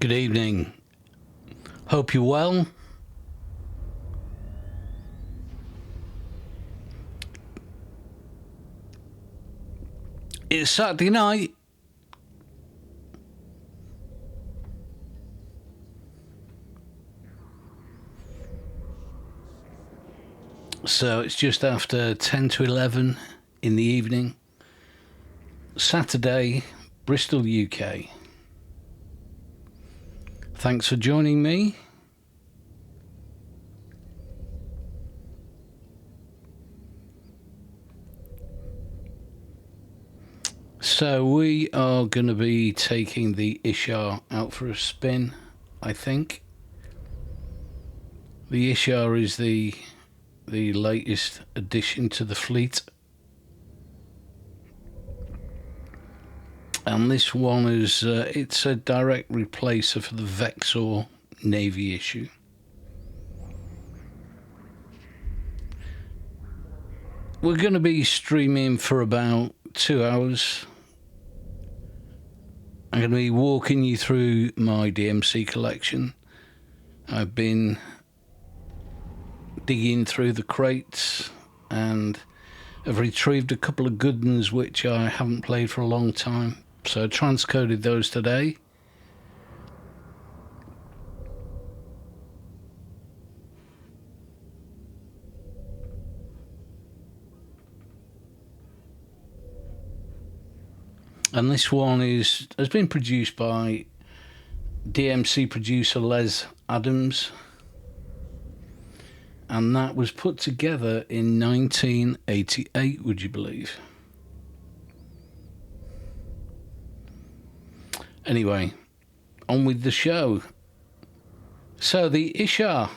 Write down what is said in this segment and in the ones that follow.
Good evening. Hope you're well. It's Saturday night. So it's just after 10 to 11 in the evening. Saturday, Bristol, UK. Thanks for joining me. So we are going to be taking the Ishtar out for a spin, I think. The Ishtar is the latest addition to the fleet. And this one is, it's a direct replacer for the Vexor Navy issue. We're going to be streaming for about 2 hours. I'm going to be walking you through my DMC collection. I've been digging through the crates and I've retrieved a couple of good ones which I haven't played for a long time. So I transcoded those today. And this one has been produced by DMC producer Les Adams. And that was put together in 1988, would you believe? Anyway, on with the show. So the Ishtar,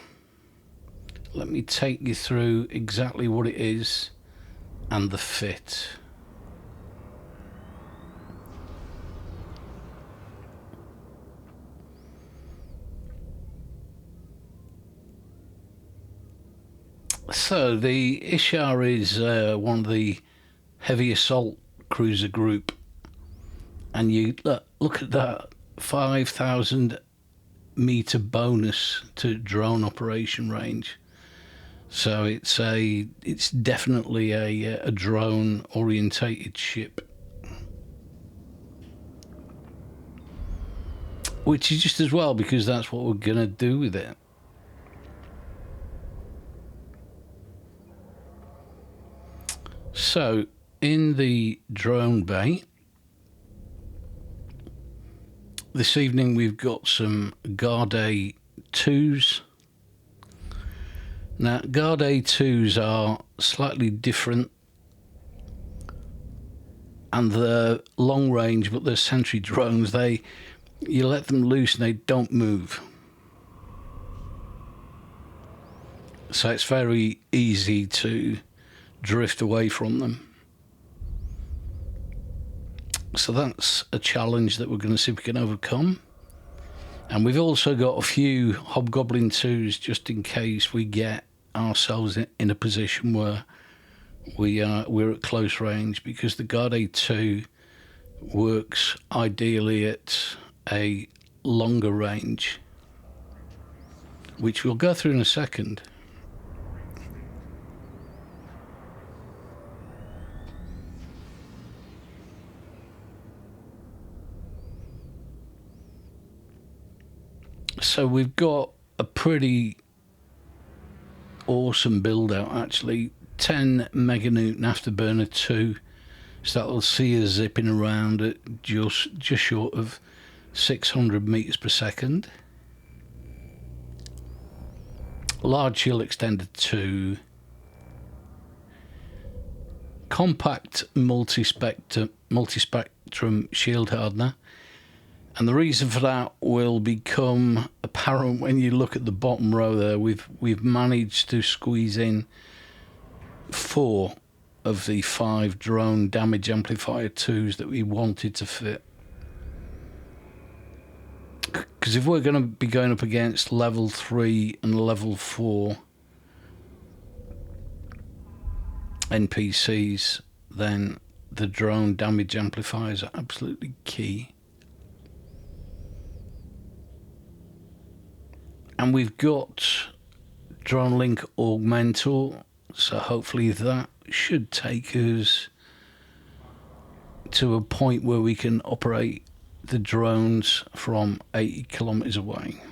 let me take you through exactly what it is and the fit. So the Ishtar is one of the heavy assault cruiser group, and you look at that 5,000 meter bonus to drone operation range. So it's definitely a drone orientated ship, which is just as well because that's what we're gonna do with it. So, in the drone bay, this evening we've got some Guard 2s. Now, Guard 2s are slightly different, and they're long range, but they're sentry drones. You let them loose and they don't move. So it's very easy to drift away from them. So that's a challenge that we're going to see if we can overcome. And we've also got a few Hobgoblin 2s just in case we get ourselves in a position where we're at close range, because the Guard 2 works ideally at a longer range, which we'll go through in a second. So we've got a pretty awesome build out actually. 10 meganewton afterburner 2, so that'll see us zipping around at just short of 600 meters per second. Large shield extender 2, compact multi-spectrum shield hardener. And the reason for that will become apparent when you look at the bottom row there. We've managed to squeeze in 4 of the 5 drone damage amplifier 2s that we wanted to fit. Because if we're going to be going up against level 3 and level 4 NPCs, then the drone damage amplifiers are absolutely key. And we've got Drone Link Augmentor, so hopefully that should take us to a point where we can operate the drones from 80 kilometers away.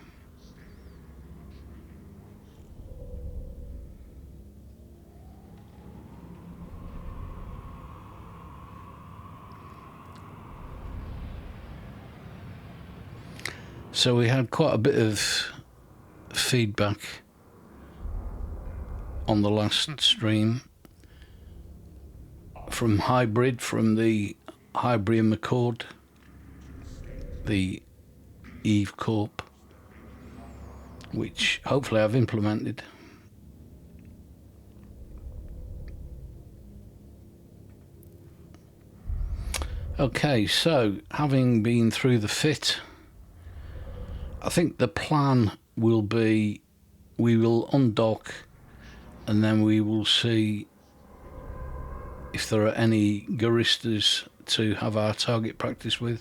So we had quite a bit of feedback on the last stream from Hybrid, from the Hybrium Accord, the Eve Corp, which hopefully I've implemented. Okay, so having been through the fit, I think the plan will be we will undock and then we will see if there are any Guristas to have our target practice with.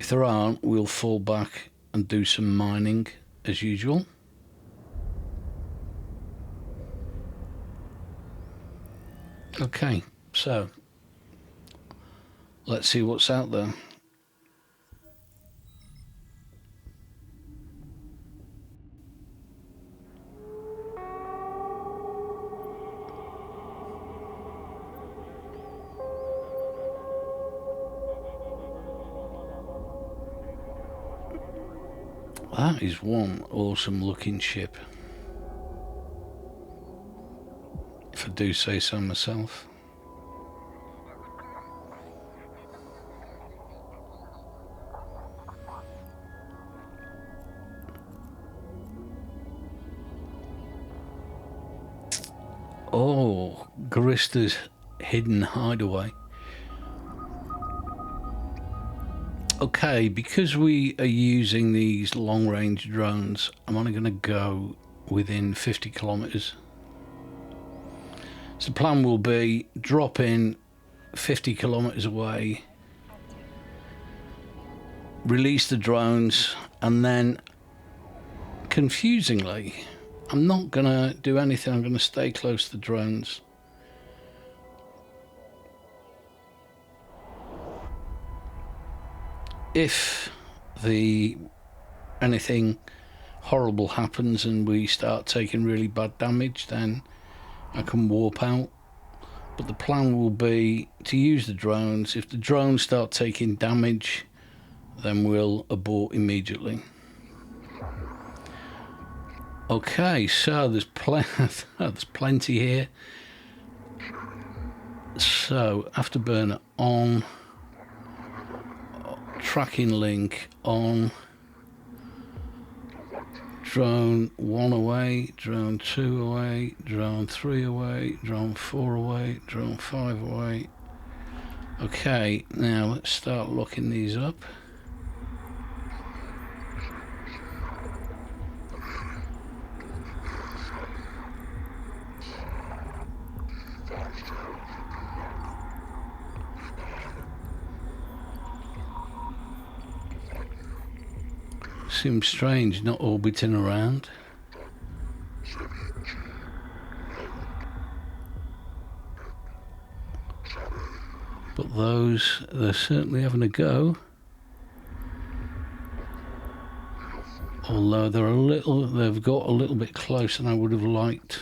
If there aren't, we'll fall back and do some mining as usual. Okay, so let's see what's out there. That is one awesome looking ship, if I do say so myself. Oh, Guristas hidden hideaway. Okay, because we are using these long-range drones, I'm only going to go within 50 kilometers. So the plan will be drop in 50 kilometers away, release the drones, and then, confusingly, I'm not going to do anything. I'm going to stay close to the drones. If anything horrible happens and we start taking really bad damage, then I can warp out. But the plan will be to use the drones. If the drones start taking damage, then we'll abort immediately. Okay, so there's plenty here. So afterburner on, tracking link on, drone 1 away, drone 2 away, drone 3 away, drone 4 away, drone 5 away. Okay, now let's start looking these up. Seems strange not orbiting around. But those, they're certainly having a go. Although they've got a little bit closer than I would have liked.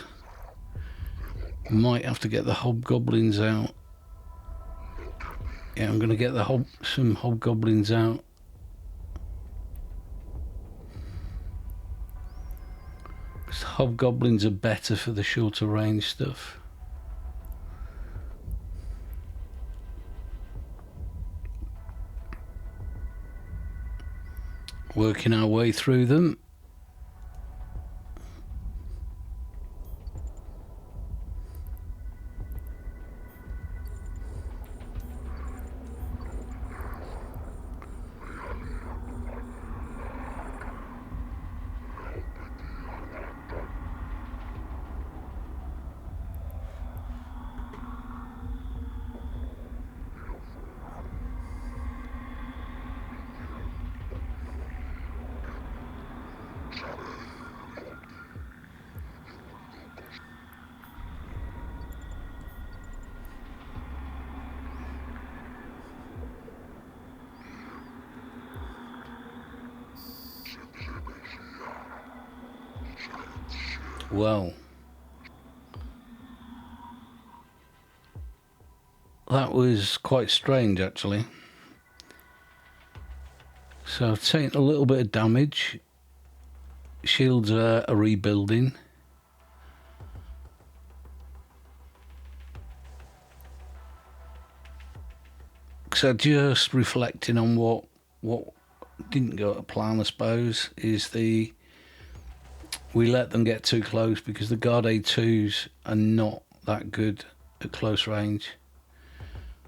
Might have to get the hobgoblins out. Yeah, I'm going to get some hobgoblins out. Hobgoblins are better for the shorter range stuff. Working our way through them. Well, that was quite strange actually. So I've taken a little bit of damage. Shields are rebuilding. So just reflecting on what didn't go to plan, I suppose, is we let them get too close because the Guard A2s are not that good at close range.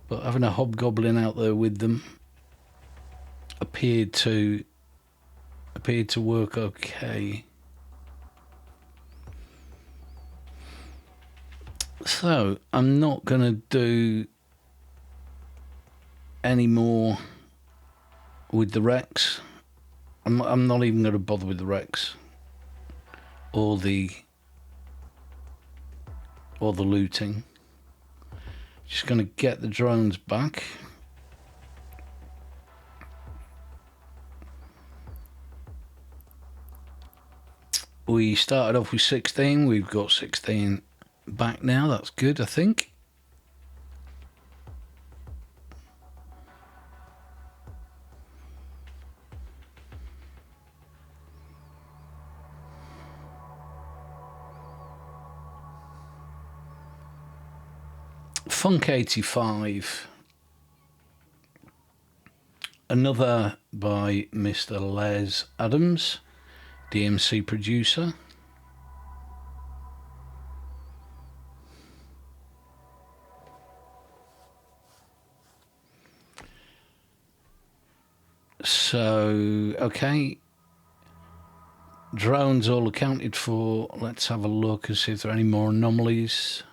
But having a Hobgoblin out there with them appeared to work okay. So I'm not going to do any more with the Rex. I'm not even going to bother with the Rex or the looting. Just going to get the drones back. We started off with 16. We've got 16 back now. That's good, I think. Funk 85. Another by Mr. Les Adams, DMC producer. So, okay. Drones all accounted for. Let's have a look and see if there are any more anomalies.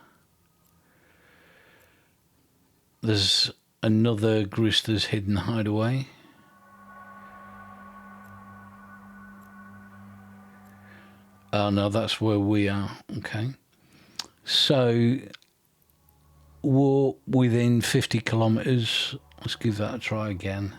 There's another Guristas hidden hideaway. Oh no, that's where we are. Okay. So we're within 50 kilometers. Let's give that a try again.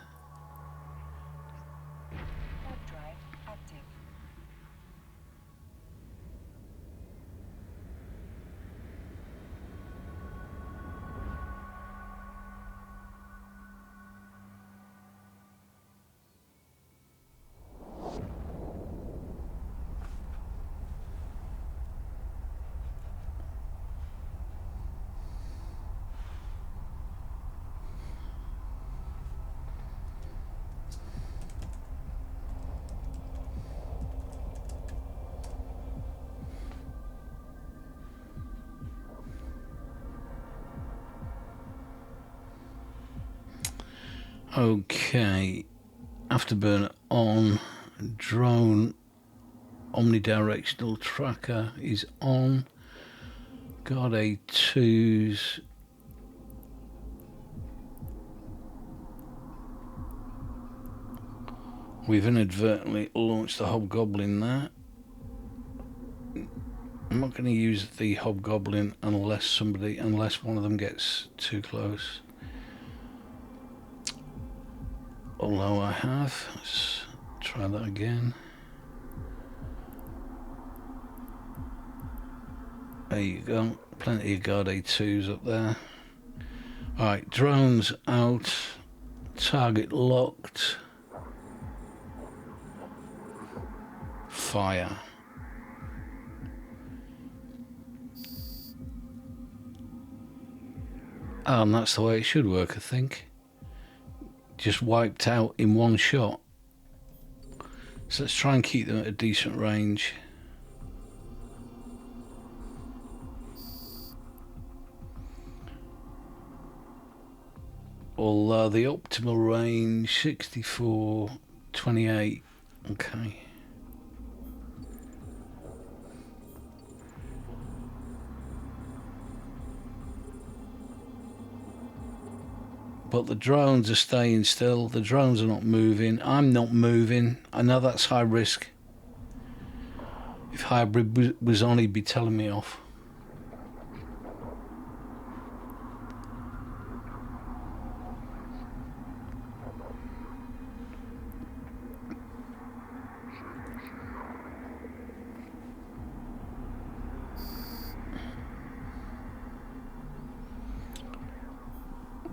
Okay, afterburner on, drone omnidirectional tracker is on, Guard A2s, we've inadvertently launched the Hobgoblin there. I'm not going to use the Hobgoblin unless one of them gets too close. Although I have. Let's try that again. There you go. Plenty of Guard A2s up there. Alright, drones out. Target locked. Fire. Oh, and that's the way it should work, I think. Just wiped out in one shot. So let's try and keep them at a decent range. Although the optimal range 64, 28. Okay. But the drones are staying still. The drones are not moving. I'm not moving. I know that's high risk. If hybrid was on, he'd be telling me off.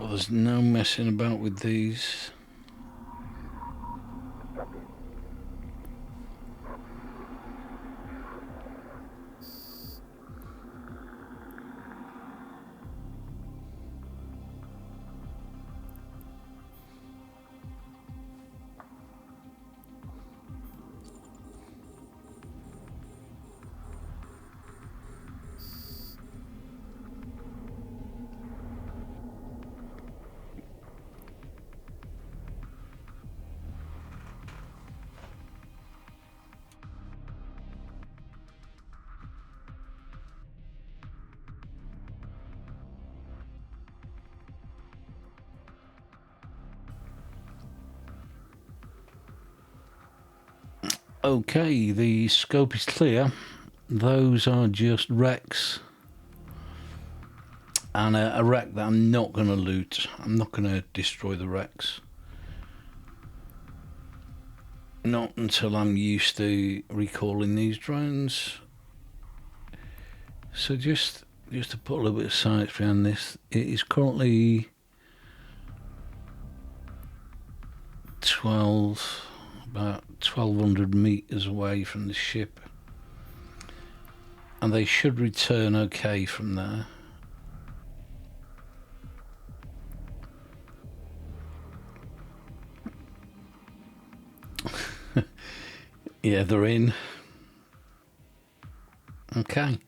But there's no messing about with these. Okay, the scope is clear. Those are just wrecks. And a wreck that I'm not going to loot. I'm not going to destroy the wrecks. Not until I'm used to recalling these drones. So just to put a little bit of science behind this, it is currently about 1,200 meters away from the ship, and they should return okay from there. Yeah, they're in. Okay.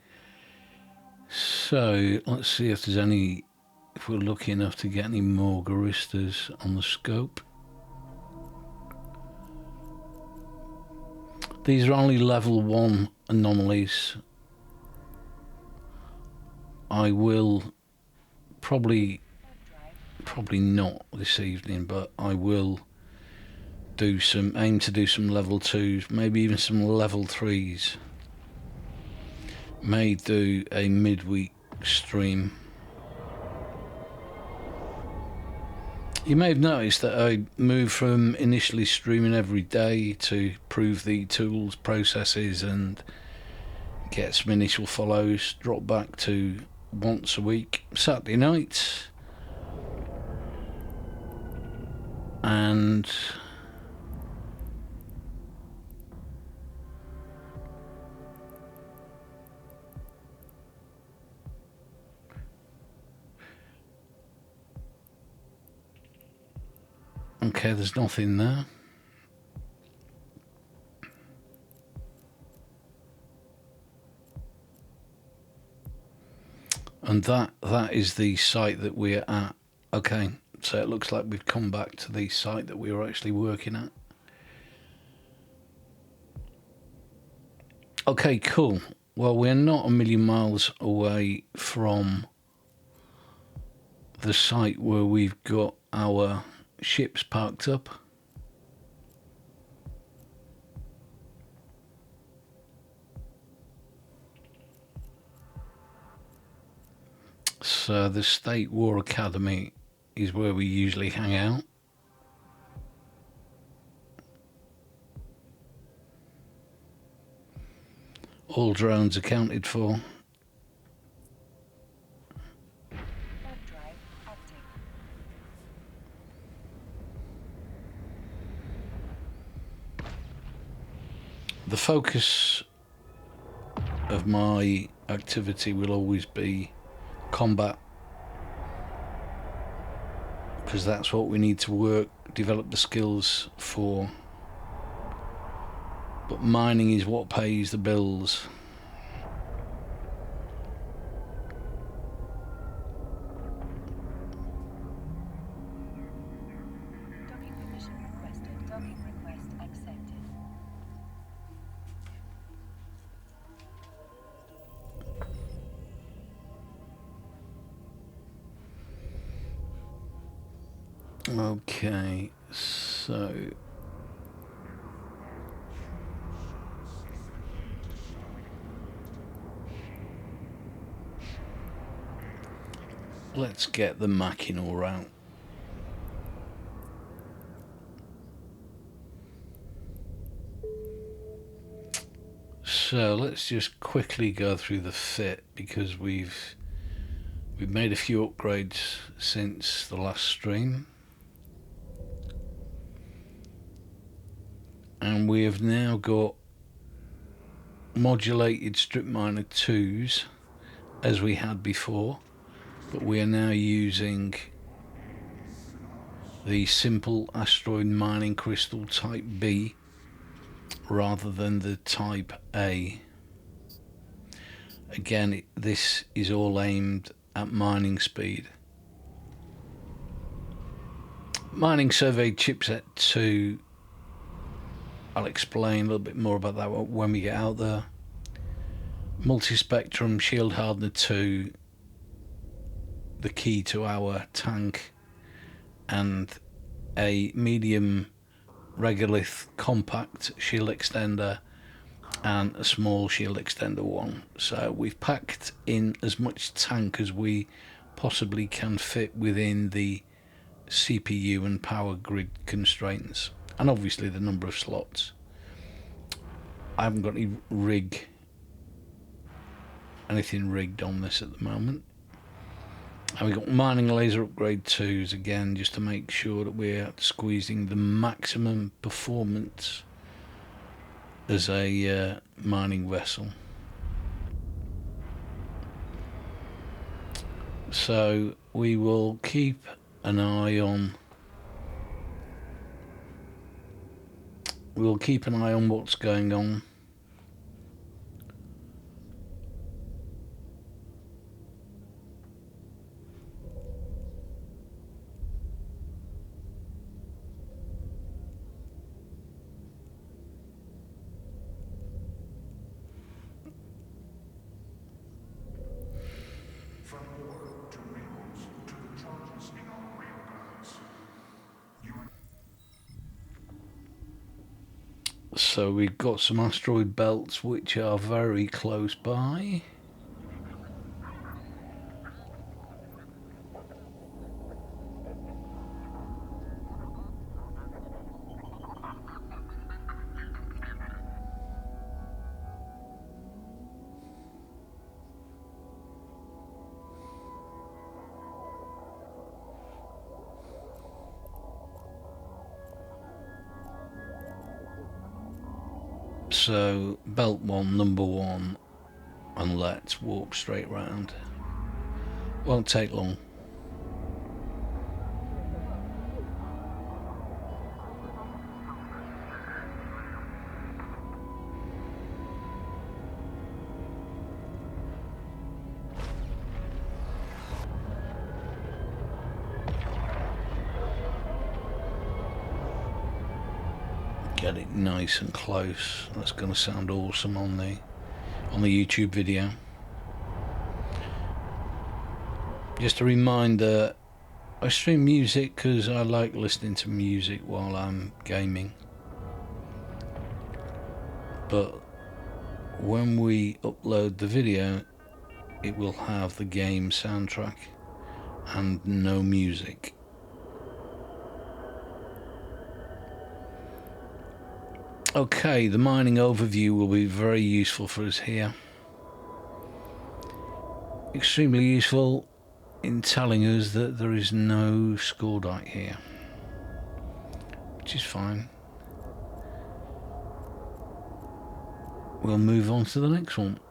So let's see if there's any, if we're lucky enough to get any more Guristas on the scope. These are only level 1 anomalies. I will probably not this evening, but I will aim to do some level 2s, maybe even some level 3s. May do a midweek stream. You may have noticed that I moved from initially streaming every day to prove the tools, processes and get some initial follows, drop back to once a week, Saturday nights. And okay, there's nothing there. And that is the site that we're at. Okay, so it looks like we've come back to the site that we were actually working at. Okay, cool. Well, we're not a million miles away from the site where we've got our ships parked up. So the State War Academy is where we usually hang out. All drones accounted for. The focus of my activity will always be combat, because that's what we need to develop the skills for. But mining is what pays the bills. Docking permission requested. Docking request accepted. Okay, so let's get the Mackinaw out. So let's just quickly go through the fit, because we've We've made a few upgrades since the last stream, and we have now got modulated strip miner 2s as we had before, but we are now using the simple asteroid mining crystal type B rather than the type A. Again, this is all aimed at mining speed. Mining survey chipset 2, I'll explain a little bit more about that when we get out there. Multispectrum shield hardener 2, the key to our tank, and a medium regolith compact shield extender and a small shield extender 1. So we've packed in as much tank as we possibly can fit within the CPU and power grid constraints, and obviously the number of slots. I haven't got anything rigged on this at the moment. And we've got mining laser upgrade 2s again, just to make sure that we're squeezing the maximum performance as a mining vessel. So we will keep an eye on what's going on. So we've got some asteroid belts which are very close by. So belt 1, number 1, and let's walk straight round. Won't take long. Get it nice and close. That's going to sound awesome on the YouTube video. Just a reminder, I stream music because I like listening to music while I'm gaming. But when we upload the video, it will have the game soundtrack and no music. Okay, the mining overview will be very useful for us here. Extremely useful in telling us that there is no scordite here, which is fine. We'll move on to the next one.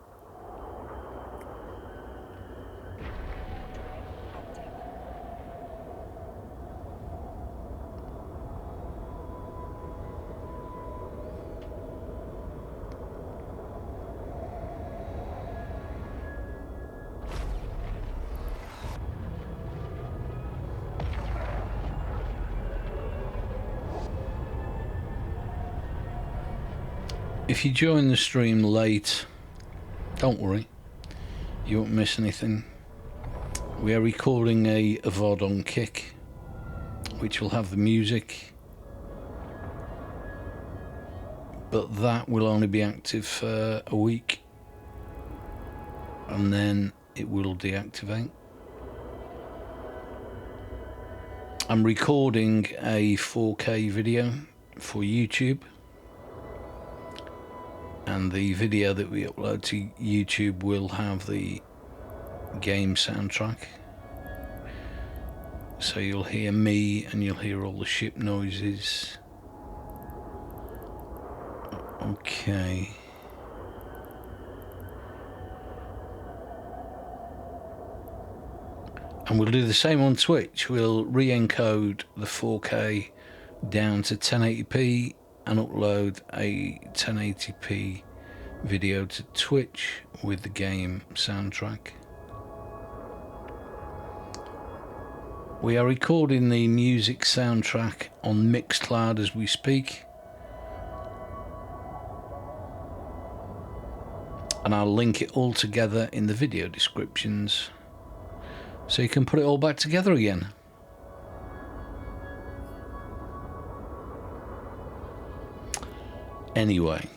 If you join the stream late, don't worry, you won't miss anything. We are recording a VOD on Kick, which will have the music, but that will only be active for a week, and then it will deactivate. I'm recording a 4K video for YouTube, and the video that we upload to YouTube will have the game soundtrack. So you'll hear me and you'll hear all the ship noises. Okay. And we'll do the same on Twitch. We'll re-encode the 4K down to 1080p and upload a 1080p video to Twitch with the game soundtrack. We are recording the music soundtrack on MixCloud as we speak. And I'll link it all together in the video descriptions so you can put it all back together again. Anyway,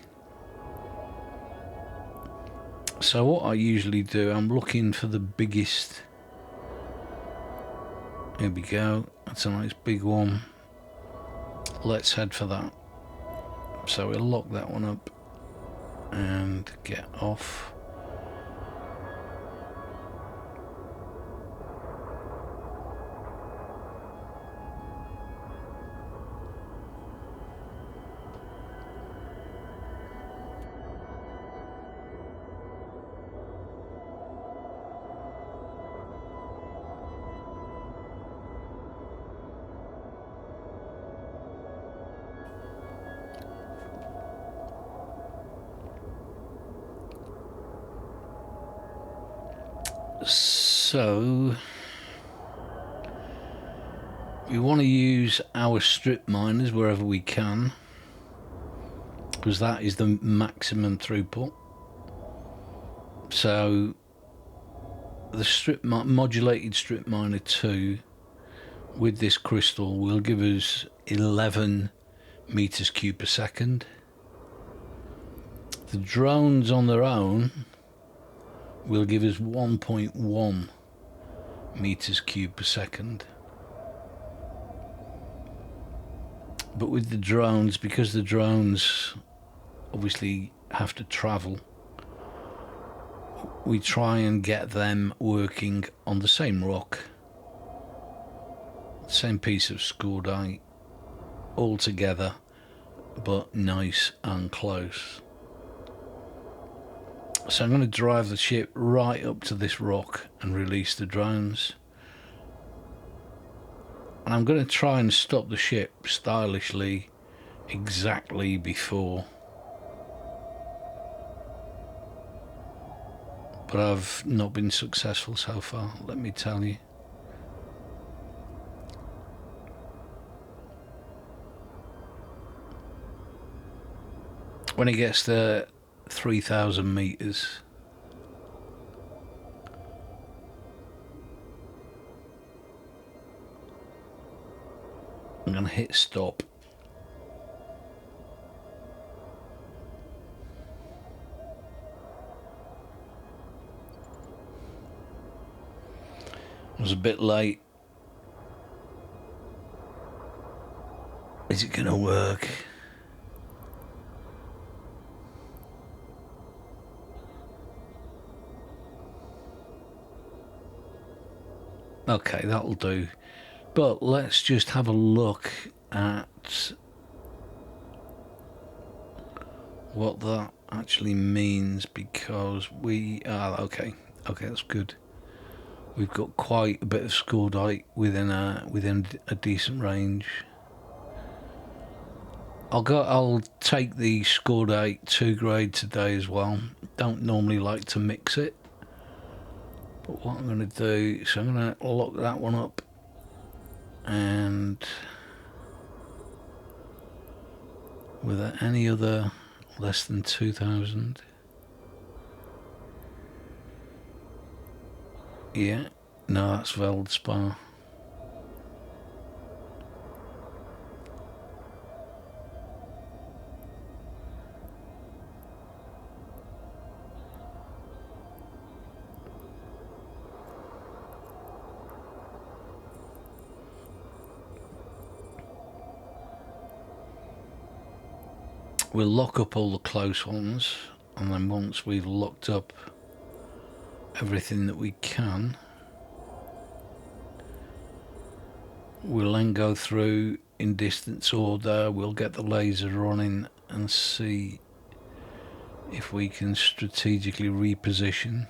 so what I usually do, I'm looking for the biggest. Here we go, that's a nice big one. Let's head for that. So we'll lock that one up and get off. So we want to use our strip miners wherever we can, because that is the maximum throughput. So the modulated strip miner 2 with this crystal will give us 11 meters cubed per second. The drones on their own will give us 1.1 meters cubed per second. But with the drones, because the drones obviously have to travel, we try and get them working on the same rock, same piece of scordite, all together, but nice and close. So I'm going to drive the ship right up to this rock and release the drones. And I'm going to try and stop the ship stylishly exactly before. But I've not been successful so far, let me tell you. When it gets to 3,000 meters, I'm going to hit stop. I was a bit late. Is it going to work? Okay, that'll do. But let's just have a look at what that actually means, because we are okay, that's good. We've got quite a bit of scordite within a decent range. I'll take the scordite 2 grade today as well. Don't normally like to mix it, but what I'm going to do, so I'm going to lock that one up, and were there any other less than 2,000? Yeah, no, that's Veldspar. We'll lock up all the close ones, and then once we've locked up everything that we can. We'll then go through in distance order. We'll get the laser running and see if we can strategically reposition.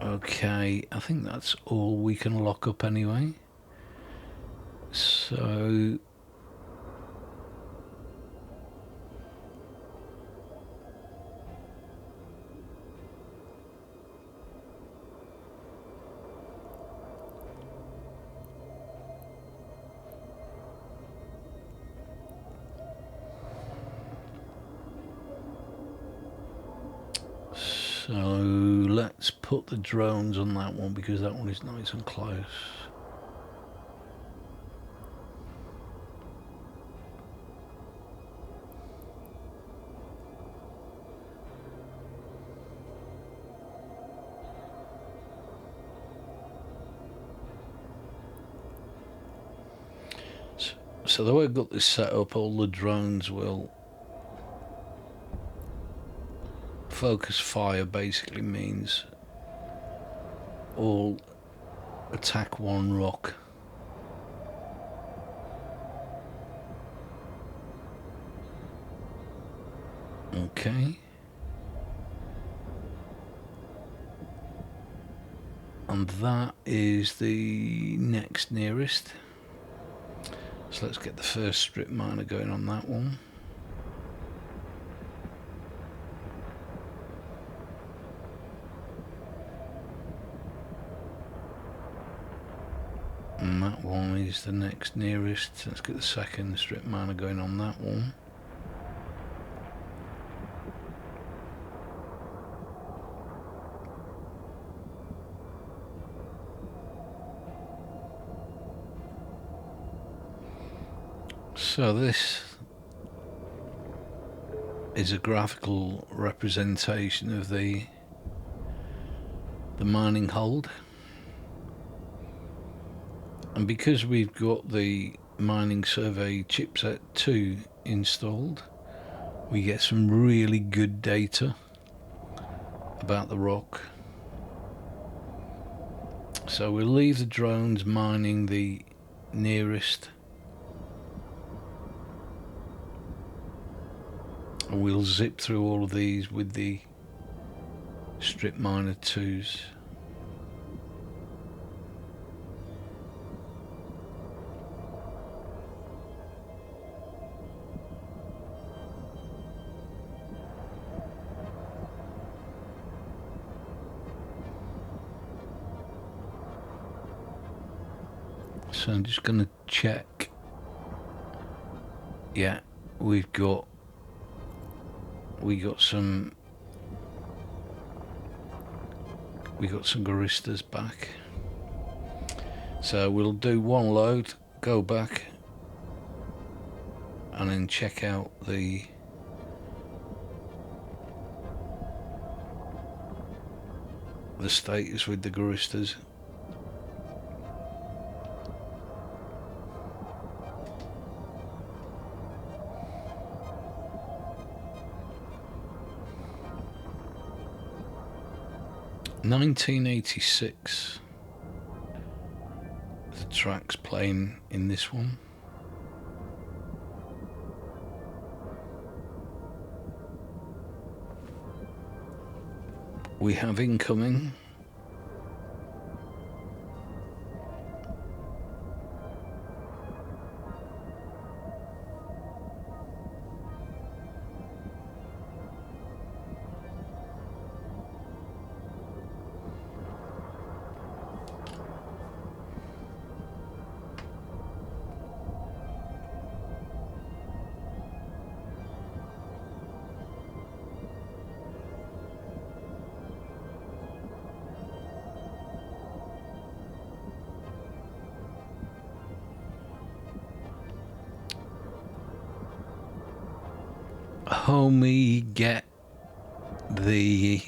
Okay, I think that's all we can lock up anyway. So let's put the drones on that one because that one is nice and close. So the way I've got this set up, all the drones will focus fire. Basically means all attack one rock. Okay. And that is the next nearest. So let's get the first strip miner going on that one. And that one is the next nearest. Let's get the second strip miner going on that one. So this is a graphical representation of the mining hold, and because we've got the mining survey chipset 2 installed, we get some really good data about the rock. So we'll leave the drones mining the nearest, and we'll zip through all of these with the strip miner 2s. So I'm just going to check. Yeah, we got some Guristas back. So we'll do one load, go back, and then check out the status with the Guristas. (1986). The track's playing in this one. We have incoming. Homie, get the...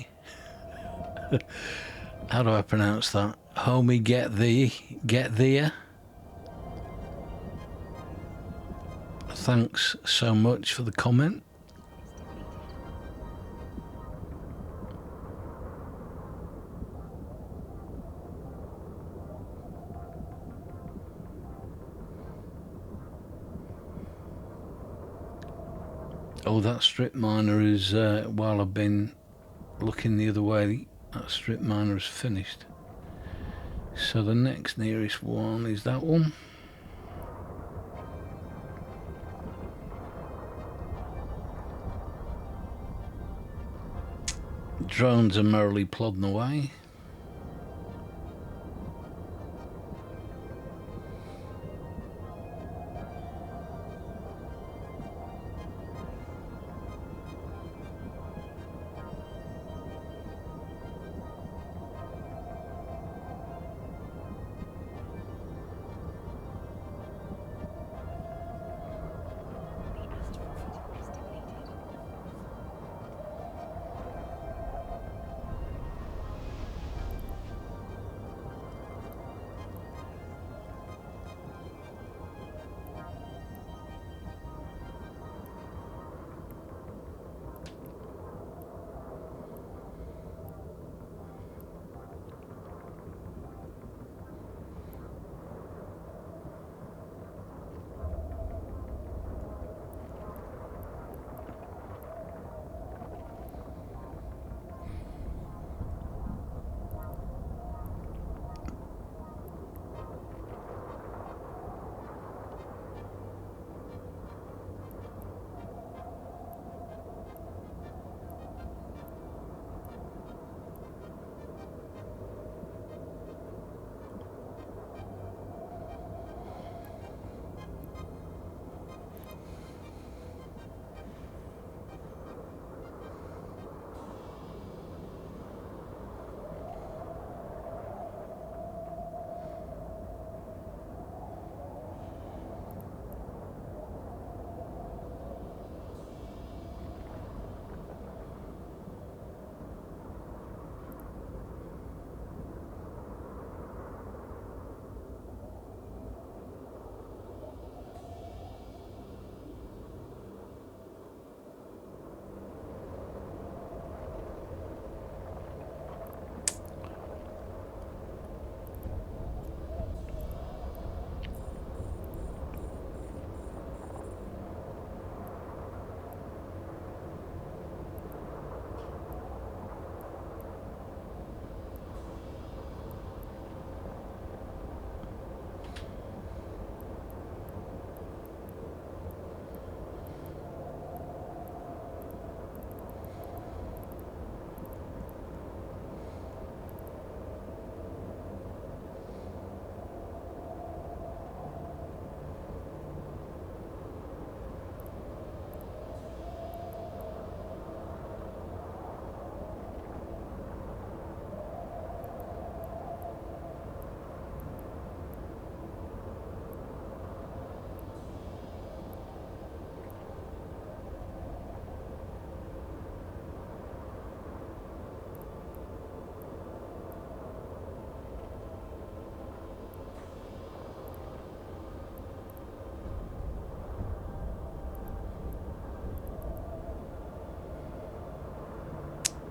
How do I pronounce that? Homie, get the... I thanks so much for the comment. Oh, that strip miner is, while I've been looking the other way, that strip miner is finished. So the next nearest one is that one. Drones are merrily plodding away.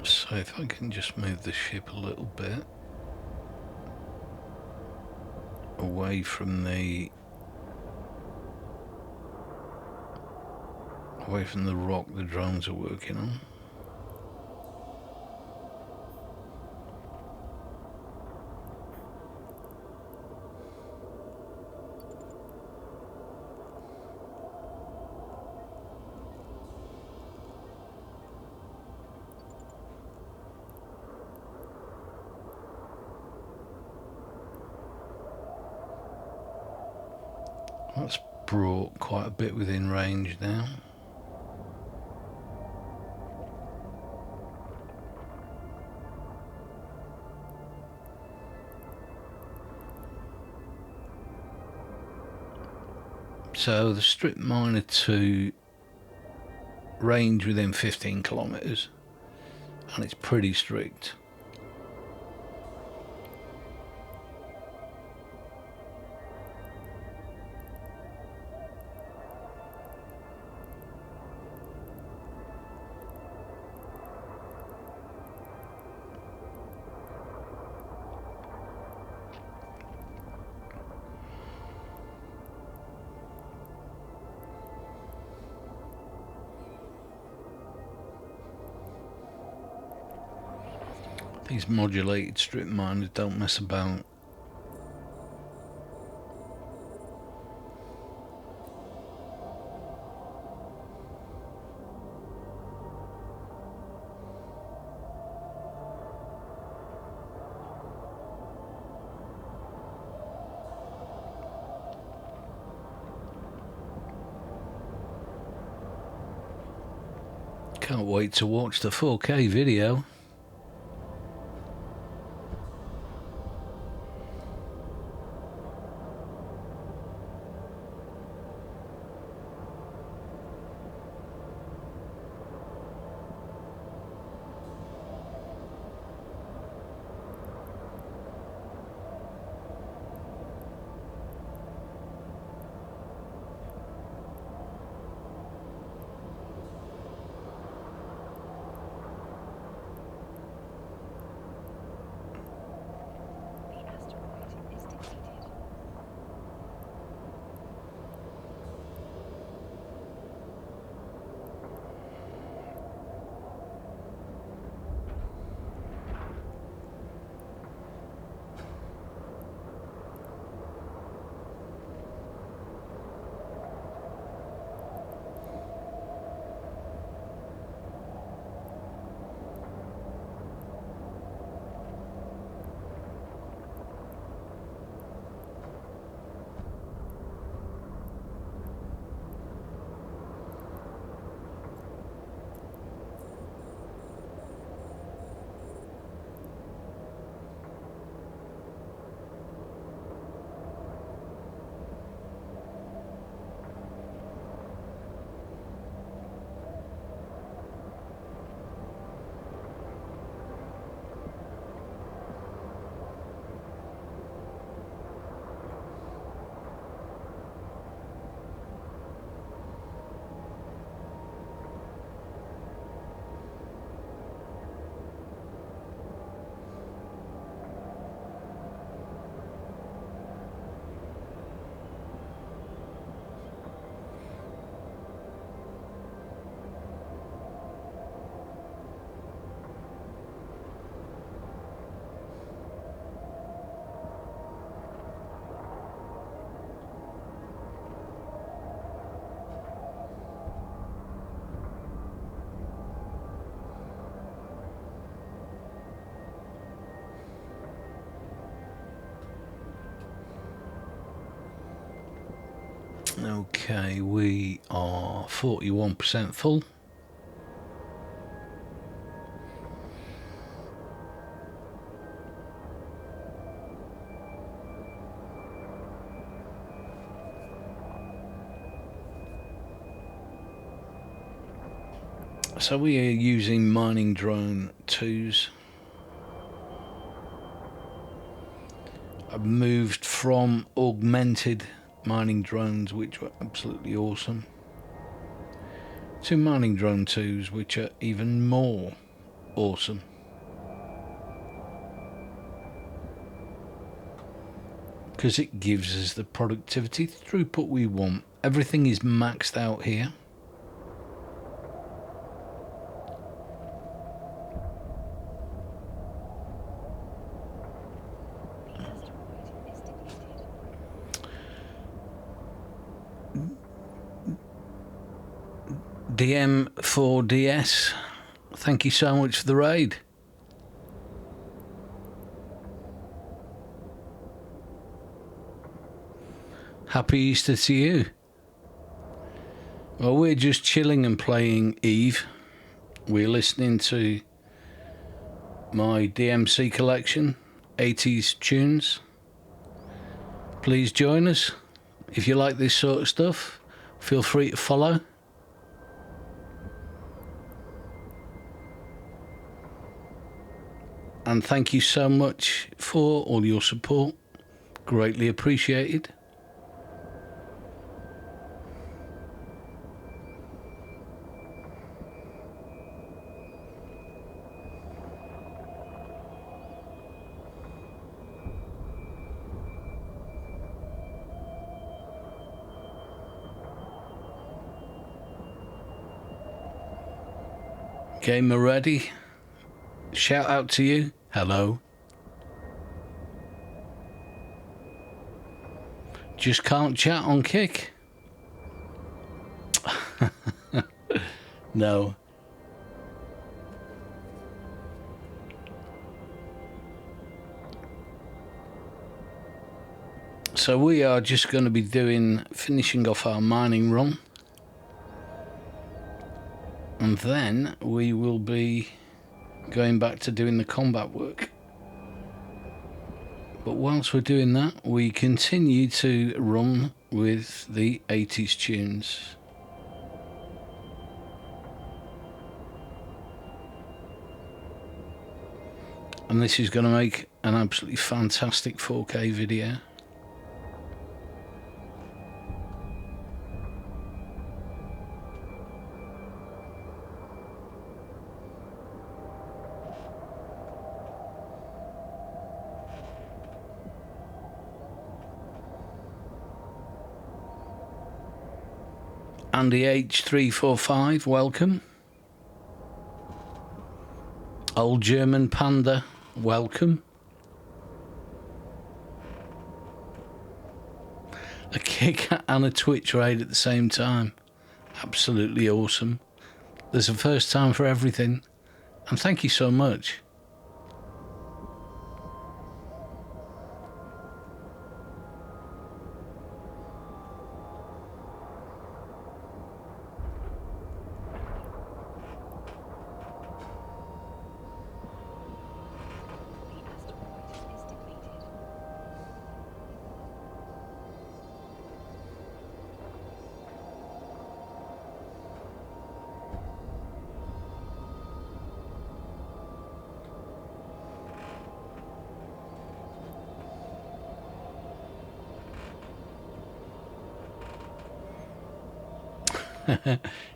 So if I can just move the ship a little bit away from the rock the drones are working on. That's brought quite a bit within range now. So the strip miner to range within 15 kilometers, and it's pretty strict. These modulated strip miners don't mess about. Can't wait to watch the 4K video. The asteroid is depleted. Okay, we are 41% full. So we are using mining drone 2s. I've moved from augmented mining drones, which were absolutely awesome, to mining drone 2s, which are even more awesome. Because it gives us the productivity throughput we want. Everything is maxed out here. The asteroid is depleted. DM4DS, thank you so much for the raid. Happy Easter to you. Well, we're just chilling and playing Eve. We're listening to my DMC collection, 80s tunes. Please join us. If you like this sort of stuff, feel free to follow. And thank you so much for all your support. Greatly appreciated. Gamer ready? Shout out to you. Hello. Just can't chat on Kick. No. So we are just going to be finishing off our mining run. And then we will be going back to doing the combat work. But whilst we're doing that, we continue to run with the 80s tunes. And this is going to make an absolutely fantastic 4K video. Andy H345, welcome. Old German Panda, welcome. A Kick and a Twitch raid at the same time. Absolutely awesome. There's a first time for everything. And thank you so much.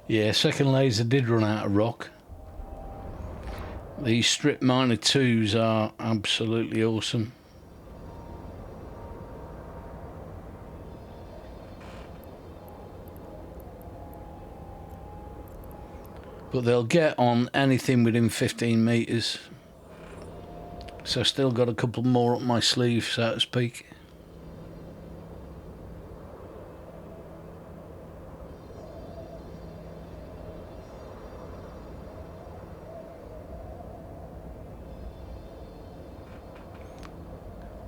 Yeah, second laser did run out of rock. These strip miner 2s are absolutely awesome. But they'll get on anything within 15 metres. So I've still got a couple more up my sleeve, so to speak.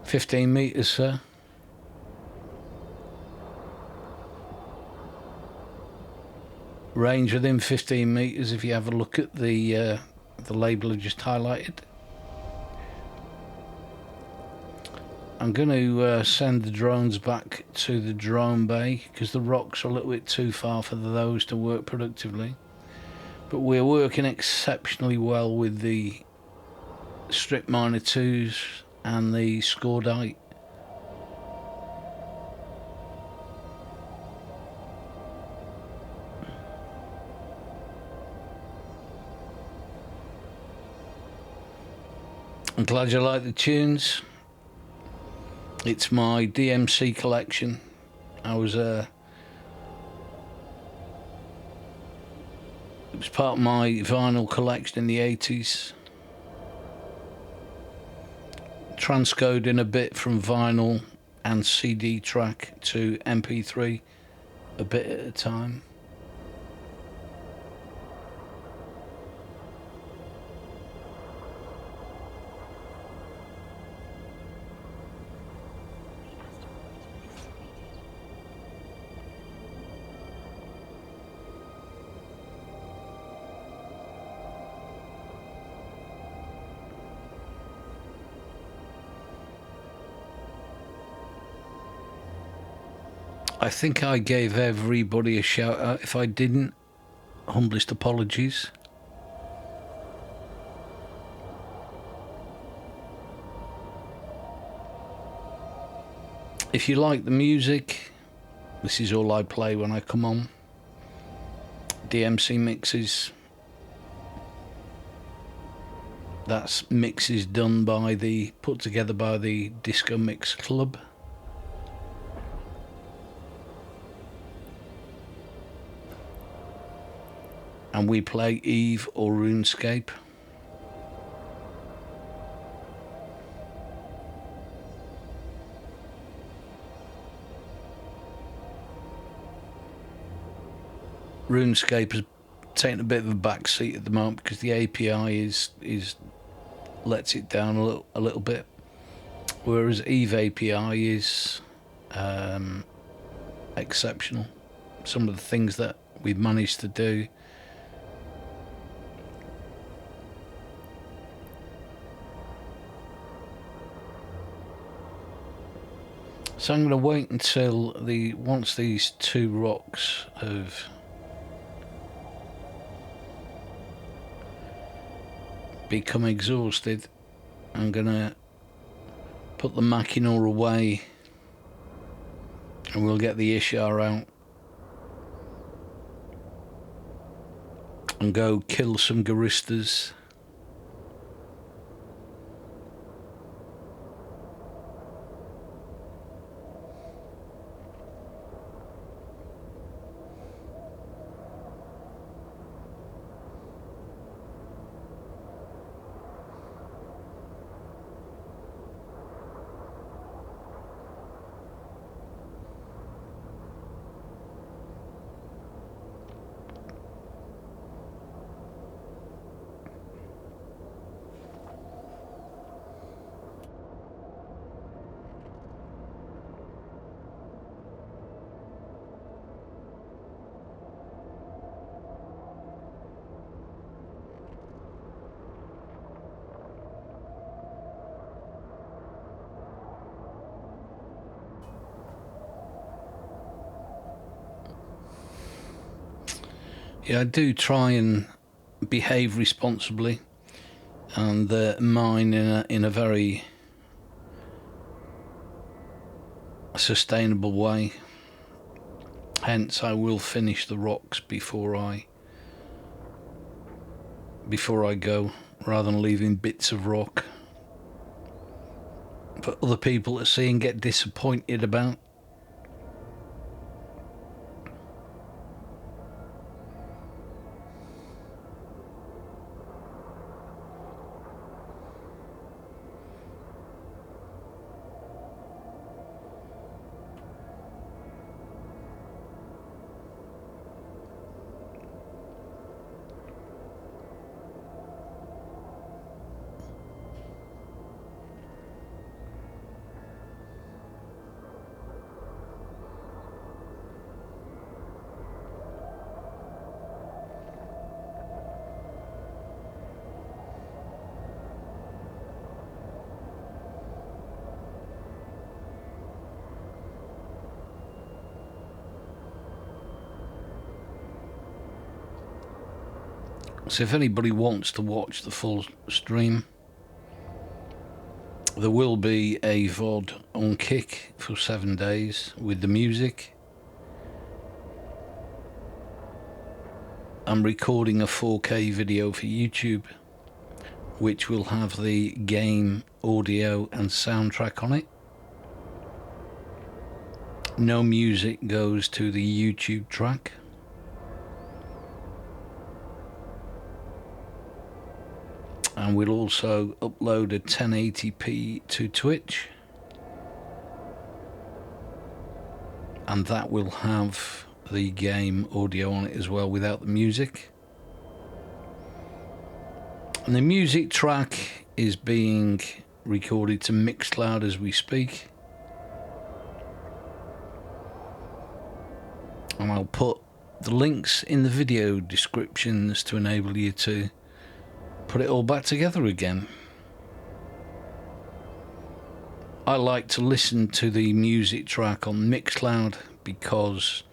$15 metres, sir. Range within 15 metres if you have a look at the label I just highlighted. I'm going to send the drones back to the drone bay because the rocks are a little bit too far for those to work productively. But we're working exceptionally well with the strip miner 2s and the Scordite. I'm glad you like the tunes. It's my DMC collection. It was part of my vinyl collection in the 80s. Transcoding a bit from vinyl and CD track to MP3 a bit at a time. I think I gave everybody a shout out. If I didn't, humblest apologies. If you like the music, this is all I play when I come on. DMC mixes. That's mixes done by put together by the Disco Mix Club. And we play Eve or RuneScape. RuneScape has taken a bit of a back seat at the moment because the API is lets it down a little bit, whereas Eve API is exceptional. Some of the things that we've managed to do. So I'm going to wait until once these two rocks have become exhausted, I'm going to put the Mackinaw away and we'll get the Ishtar out and go kill some Guristas. Yeah, I do try and behave responsibly and mine in a very sustainable way. Hence, I will finish the rocks before I go, rather than leaving bits of rock for other people to see and get disappointed about. So if anybody wants to watch the full stream, there will be a VOD on Kick for 7 days with the music. I'm recording a 4K video for YouTube, which will have the game audio and soundtrack on it. No music goes to the YouTube track. And we'll also upload a 1080p to Twitch, and that will have the game audio on it as well without the music. And the music track is being recorded to MixCloud as we speak, and I'll put the links in the video descriptions to enable you to put it all back together again. I like to listen to the music track on MixCloud because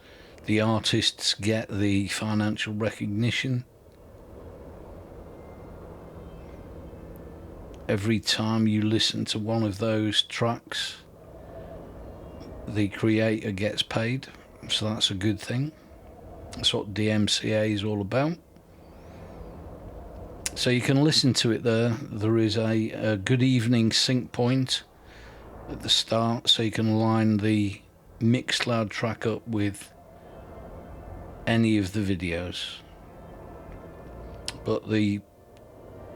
the artists get the financial recognition. Every time you listen to one of those tracks, the creator gets paid, so that's a good thing. That's what DMCA is all about. So you can listen to it there. There is a good evening sync point at the start, so you can line the MixCloud track up with any of the videos. But the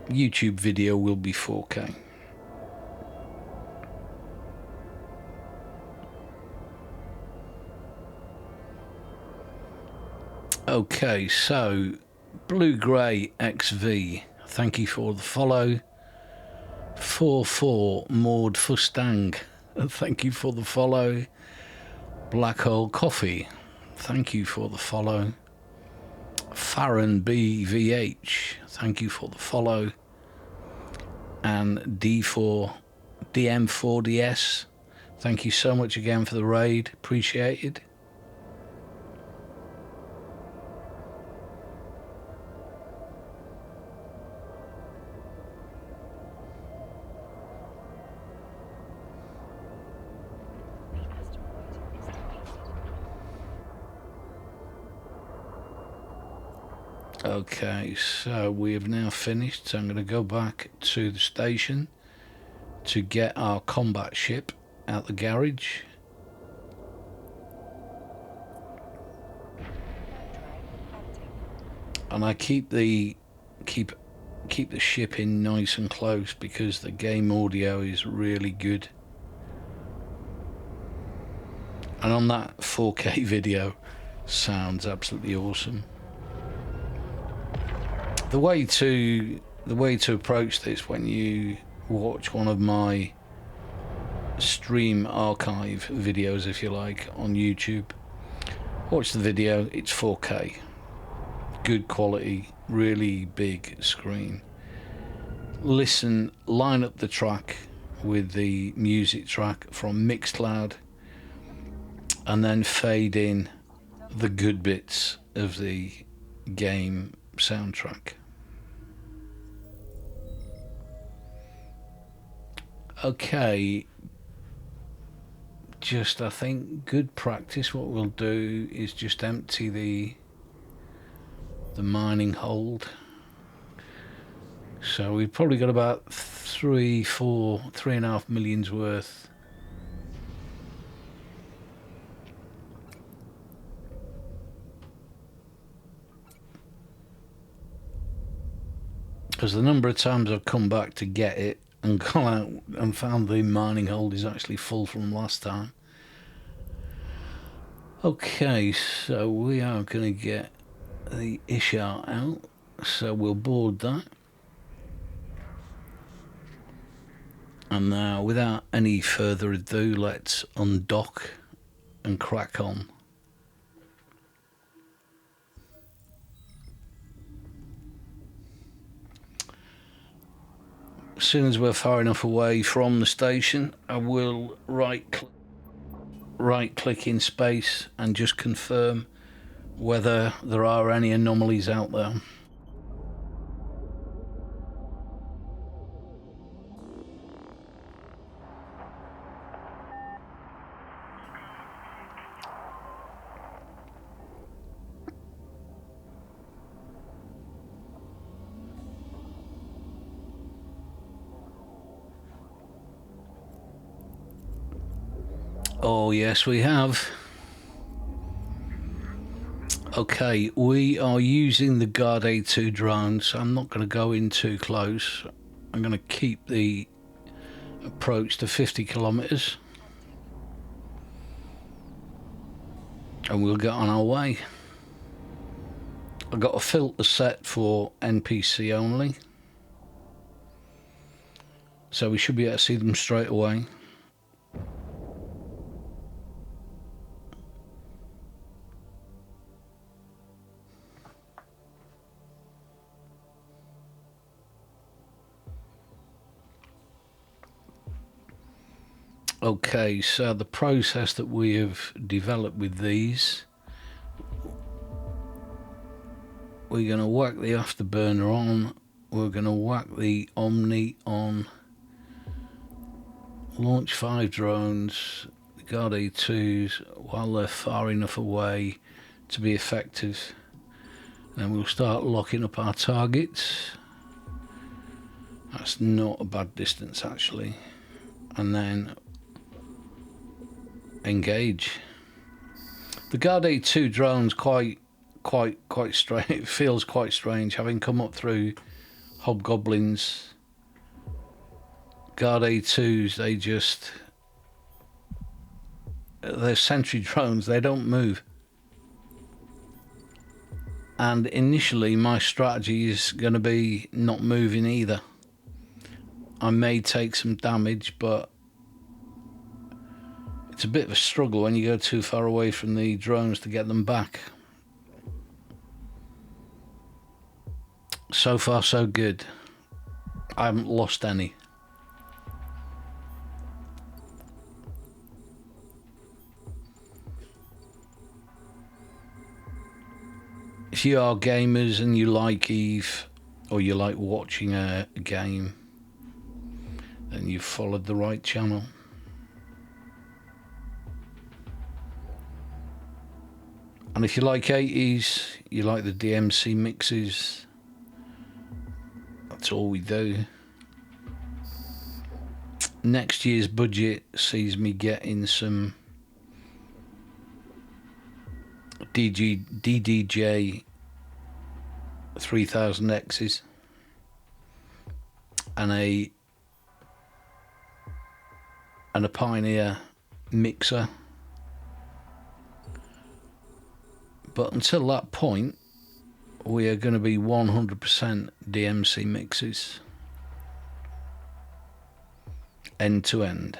YouTube video will be 4K. Okay, so Blue Grey XV, thank you for the follow. 44 Maud Fustang, thank you for the follow. Black Hole Coffee, thank you for the follow. Farron BVH, thank you for the follow. And DM4DS, thank you so much again for the raid, appreciated. Okay, so we have now finished. So I'm going to go back to the station to get our combat ship out the garage. And I keep the ship in nice and close because the game audio is really good. And on that 4K video, sounds absolutely awesome. The way to approach this when you watch one of my stream archive videos, if you like, on YouTube, watch the video, it's 4K, good quality, really big screen. Listen, line up the track with the music track from MixCloud, and then fade in the good bits of the game soundtrack. Okay, just I think good practice. What we'll do is just empty the mining hold. So we've probably got about 3.5 million's worth. Because the number of times I've come back to get it and gone out and found the mining hold is actually full from last time. Okay, so we are going to get the Ishtar out, so we'll board that. And now, without any further ado, let's undock and crack on. As soon as we're far enough away from the station, I will right click in space and just confirm whether there are any anomalies out there. Oh yes, we have. Okay, we are using the Guard A2 drone, so I'm not going to go in too close. I'm going to keep the approach to 50 kilometers and we'll get on our way. I've got a filter set for NPC only, so we should be able to see them straight away. Okay, so the process that we have developed with these, we're going to whack the afterburner on, we're going to whack the Omni on, launch 5 drones, the Guard A2s, while they're far enough away to be effective. Then we'll start locking up our targets. That's not a bad distance actually. And then engage. The Guard A2 drone's quite strange. It feels quite strange having come up through hobgoblins. Guard A2s, they're sentry drones, they don't move. And initially my strategy is going to be not moving either. I may take some damage, but it's a bit of a struggle when you go too far away from the drones to get them back. So far so good. I haven't lost any. If you are gamers and you like EVE, or you like watching a game, then you've followed the right channel. And if you like 80s, you like the DMC mixes, that's all we do. Next year's budget sees me getting some DDJ 3000X's and a Pioneer mixer. But until that point, we are going to be 100% DMC mixes, end to end.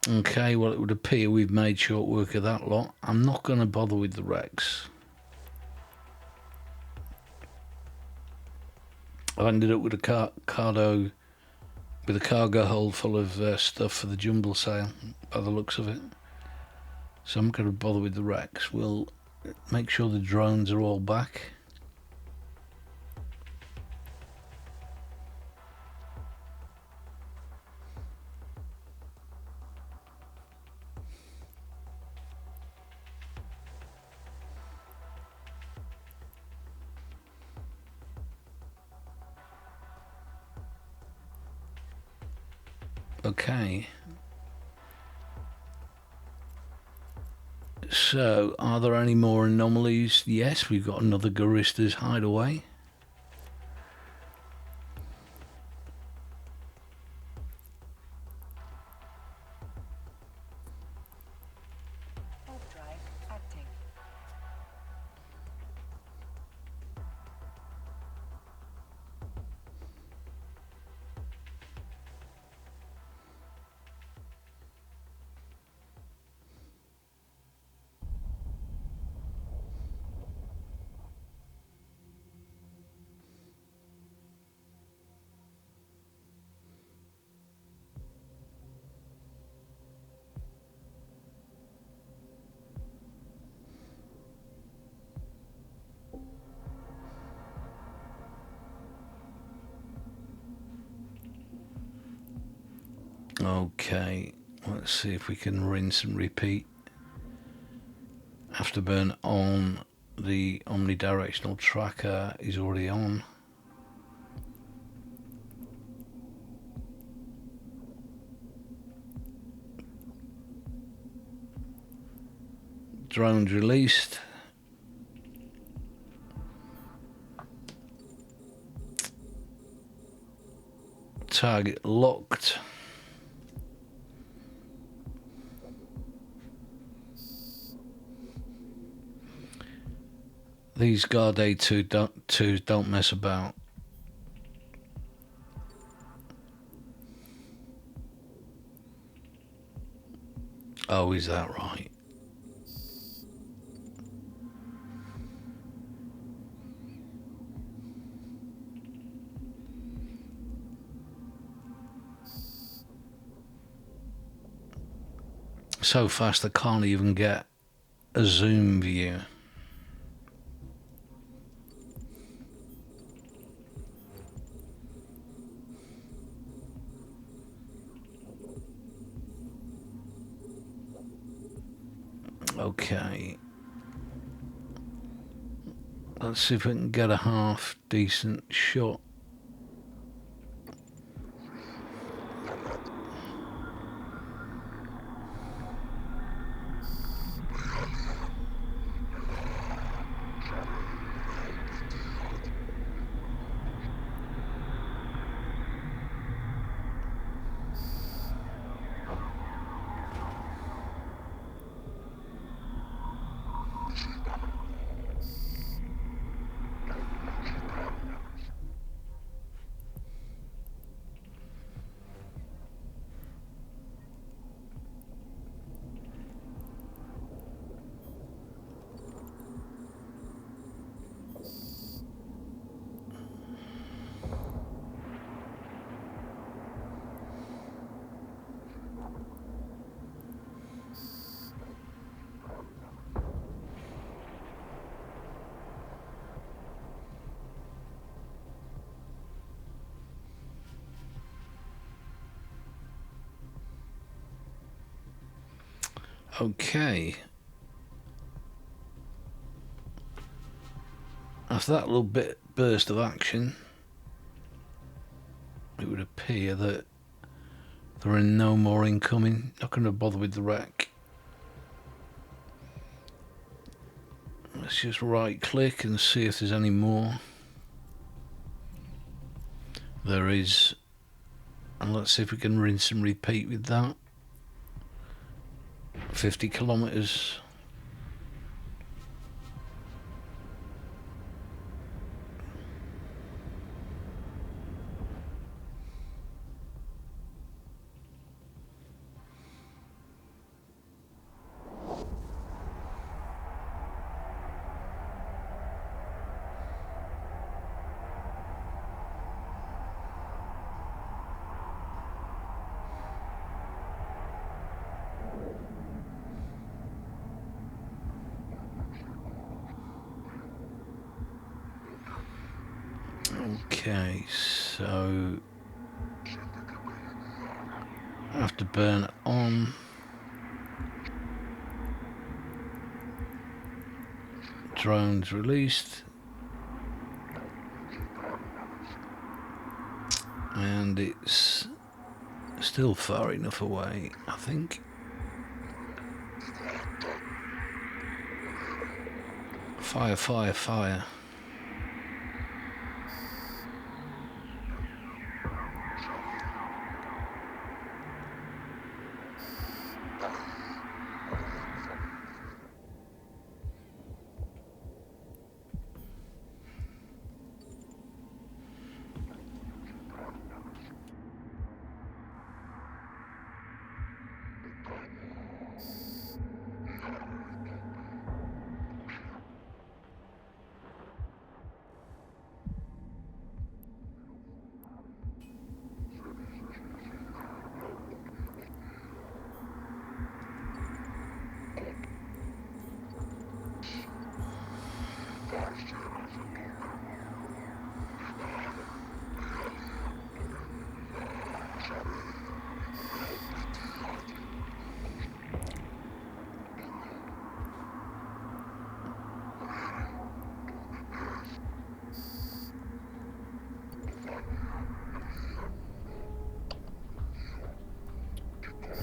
Okay, well, it would appear we've made short work of that lot. I'm not going to bother with the Rex. I ended up with a cargo hold full of stuff for the jumble sale, by the looks of it. So I'm not going to bother with the Rex. We'll make sure the drones are all back. Okay. So, are there any more anomalies? Yes, we've got another Guristas hideaway. Overdrive active. Okay, let's see if we can rinse and repeat. Afterburn on the omnidirectional tracker is already on. Drones released. Target locked. These Guard A2 don't mess about. Oh, is that right? So fast I can't even get a zoom view. Okay. Let's see if we can get a half decent shot. Okay. After that little bit burst of action, it would appear that there are no more incoming. Not going to bother with the wreck. Let's just right click and see if there's any more. There is. And let's see if we can rinse and repeat with that. 50 kilometers. Okay, so I have to burn it on. Drones released. And it's still far enough away, I think. Fire, fire, fire.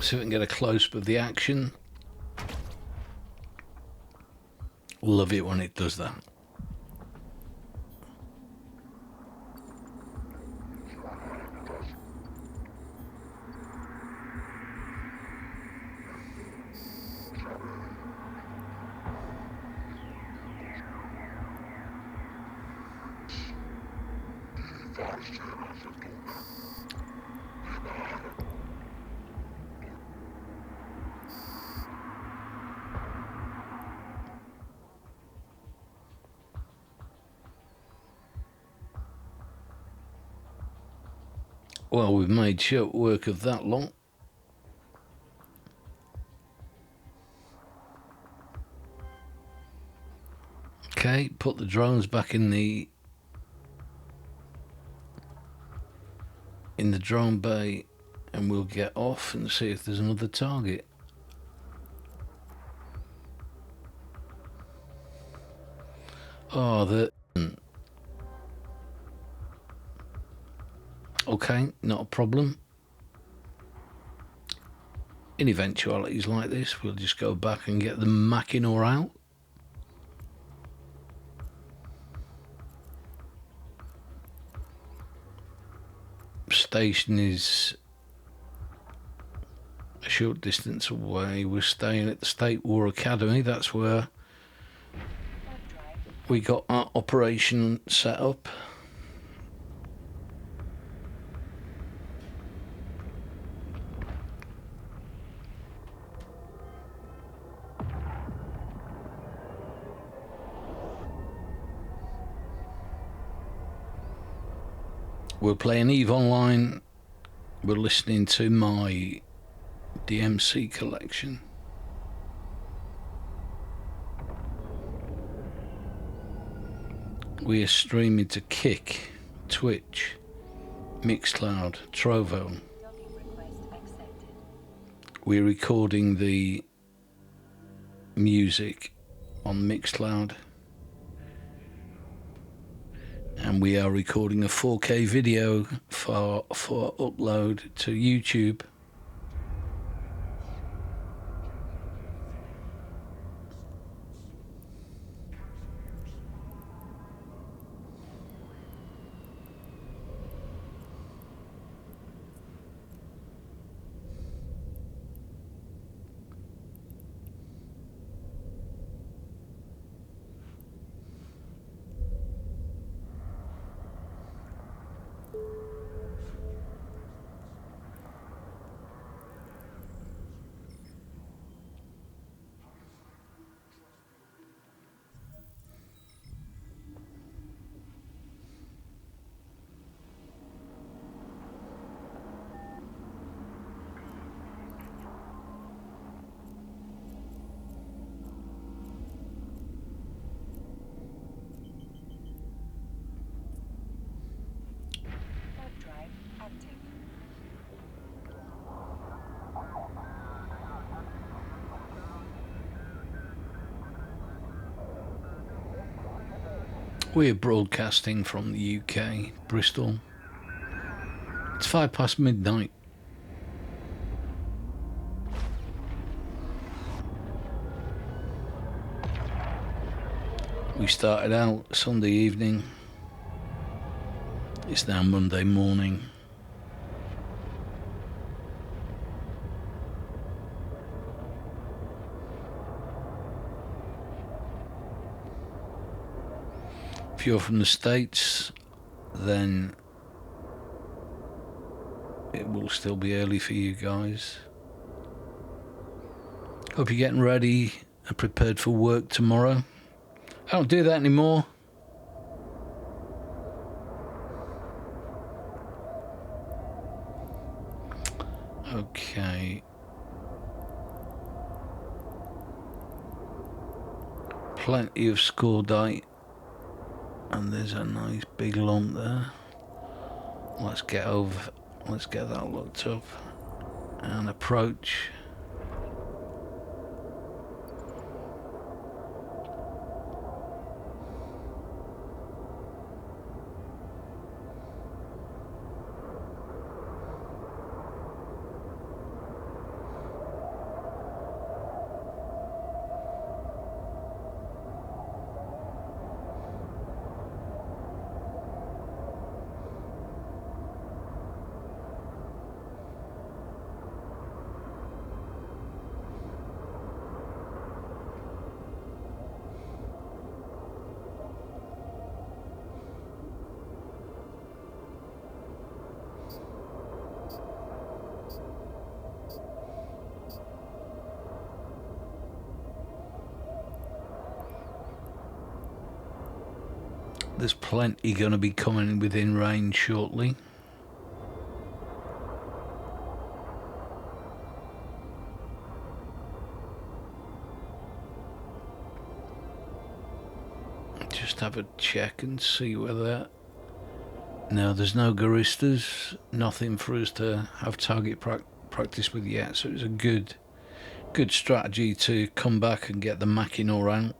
See if we can get a close-up of the action. Love it when it does that. Well, we've made short work of that lot. Okay, put the drones back in the drone bay and we'll get off and see if there's another target. Oh, okay, not a problem. In eventualities like this, we'll just go back and get the Mackinaw out. Station is a short distance away. We're staying at the State War Academy. That's where we got our operation set up. We're playing EVE Online. We're listening to my DMC collection. We are streaming to Kick, Twitch, MixCloud, Trovo. We're recording the music on MixCloud. And we are recording a 4K video for upload to YouTube. Third drive active. We're broadcasting from the UK, Bristol. It's 5 past midnight. We started out Sunday evening. It's now Monday morning. If you're from the States, then it will still be early for you guys. Hope you're getting ready and prepared for work tomorrow. I don't do that anymore. Okay. Plenty of scordite. And there's a nice big lump there. Let's get that looked up and approach. There's plenty going to be coming within range shortly. Just have a check and see whether... No, there's no Guristas. Nothing for us to have target practice with yet. So it's a good strategy to come back and get the Mackinaw out.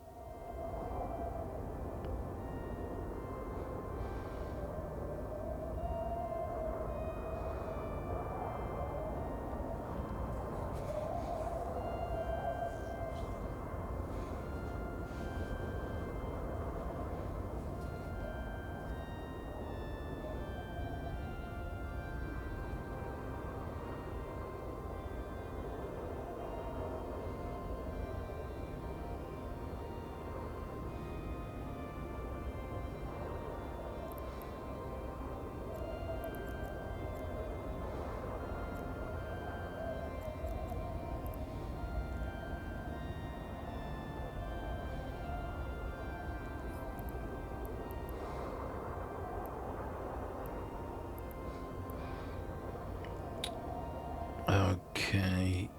Okay.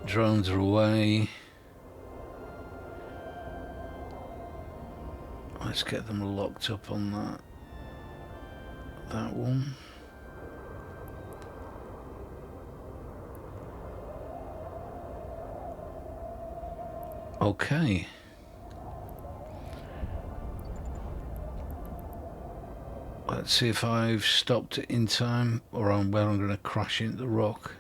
Drones are away. Let's get them locked up on that one. Okay. Let's see if I've stopped it in time or I'm going to crash into the rock.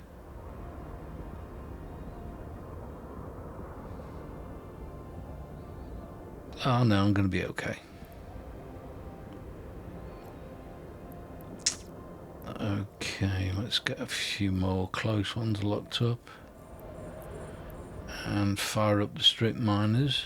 Oh no, I'm going to be okay. Okay, let's get a few more close ones locked up and fire up the strip miners.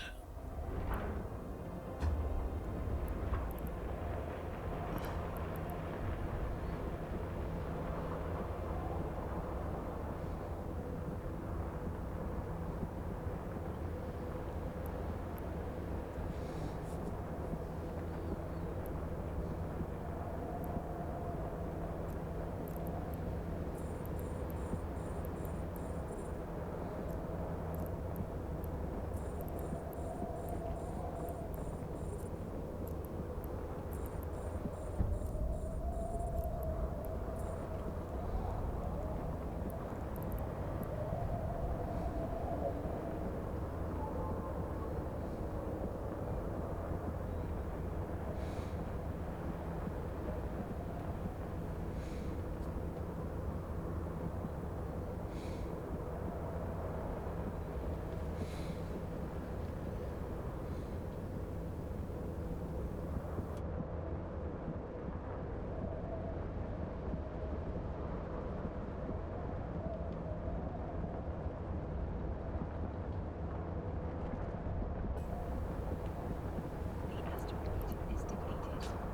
The asteroid is depleted.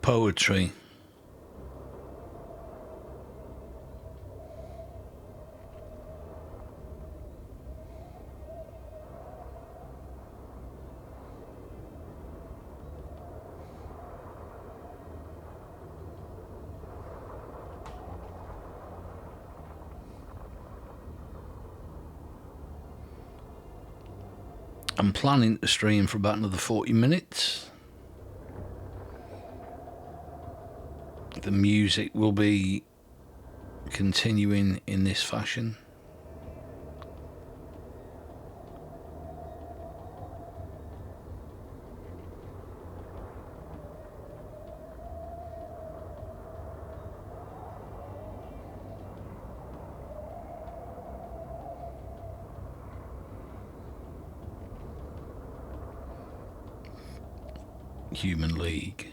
Poetry. I'm planning to stream for about another 40 minutes. The music will be continuing in this fashion. Human League.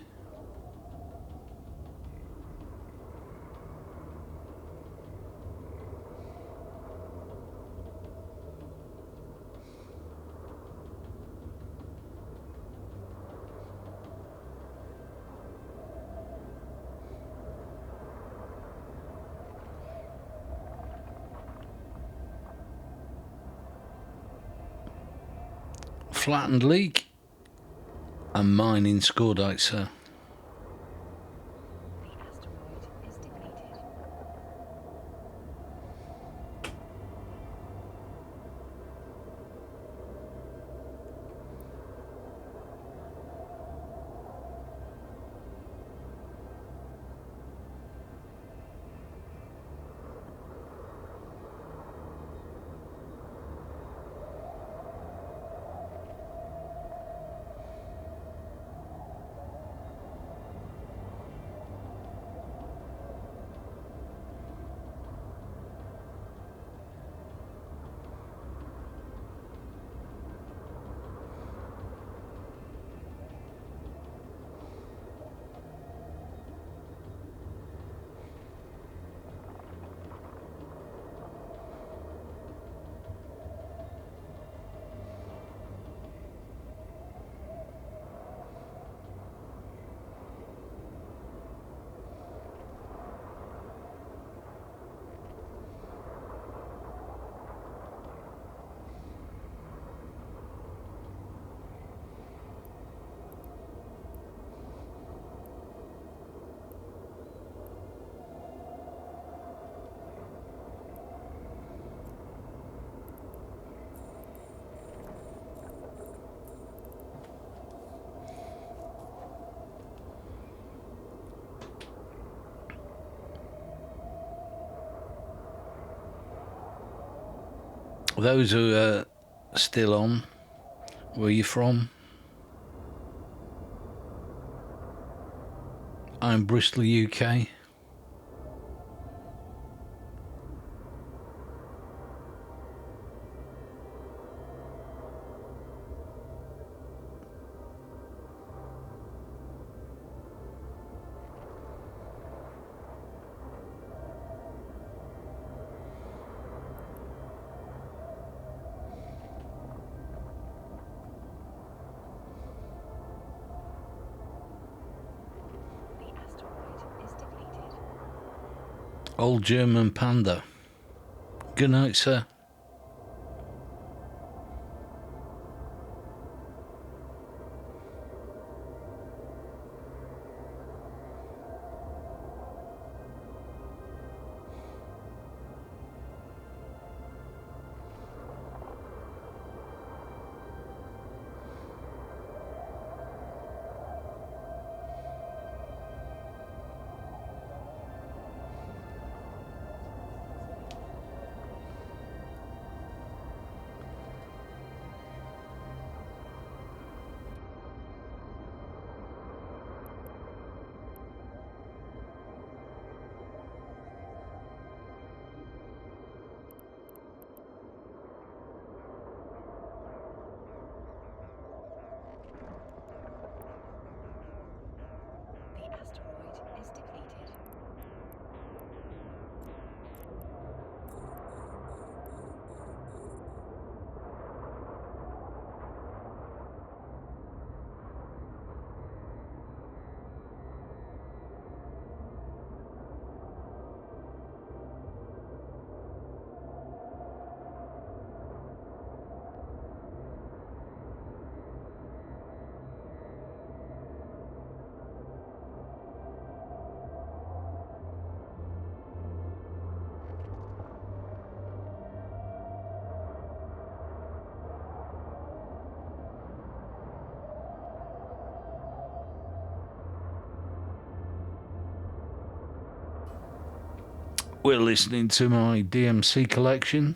Flattened League and mining Scordite, sir. The asteroid is depleted. those who are still on, where are you from? I'm Bristol, UK. Old German Panda. Good night, sir. We're listening to my DMC collection.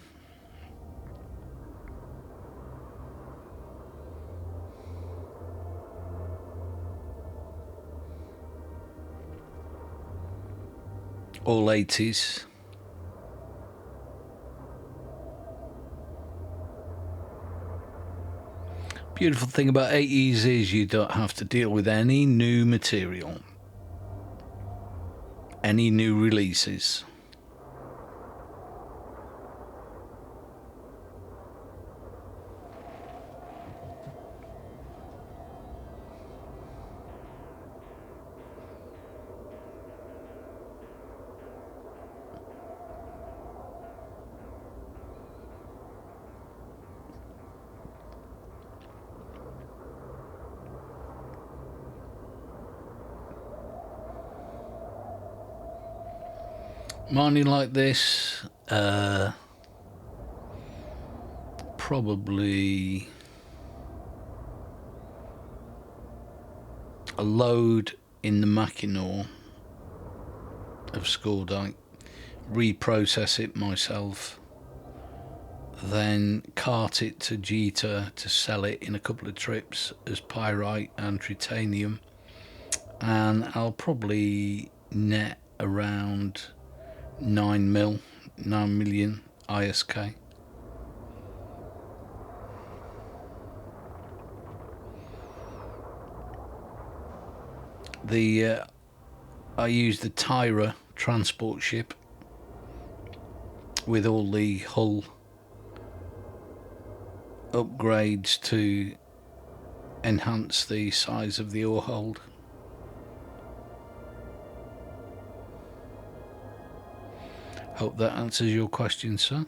All 80s. Beautiful thing about 80s is you don't have to deal with any new material, any new releases. Mining like this, probably a load in the Mackinaw of Scordite, reprocess it myself, then cart it to Jita to sell it in a couple of trips as pyrite and titanium, and I'll probably net around 9 million ISK. I use the Tyra transport ship with all the hull upgrades to enhance the size of the ore hold. Hope that answers your question, sir.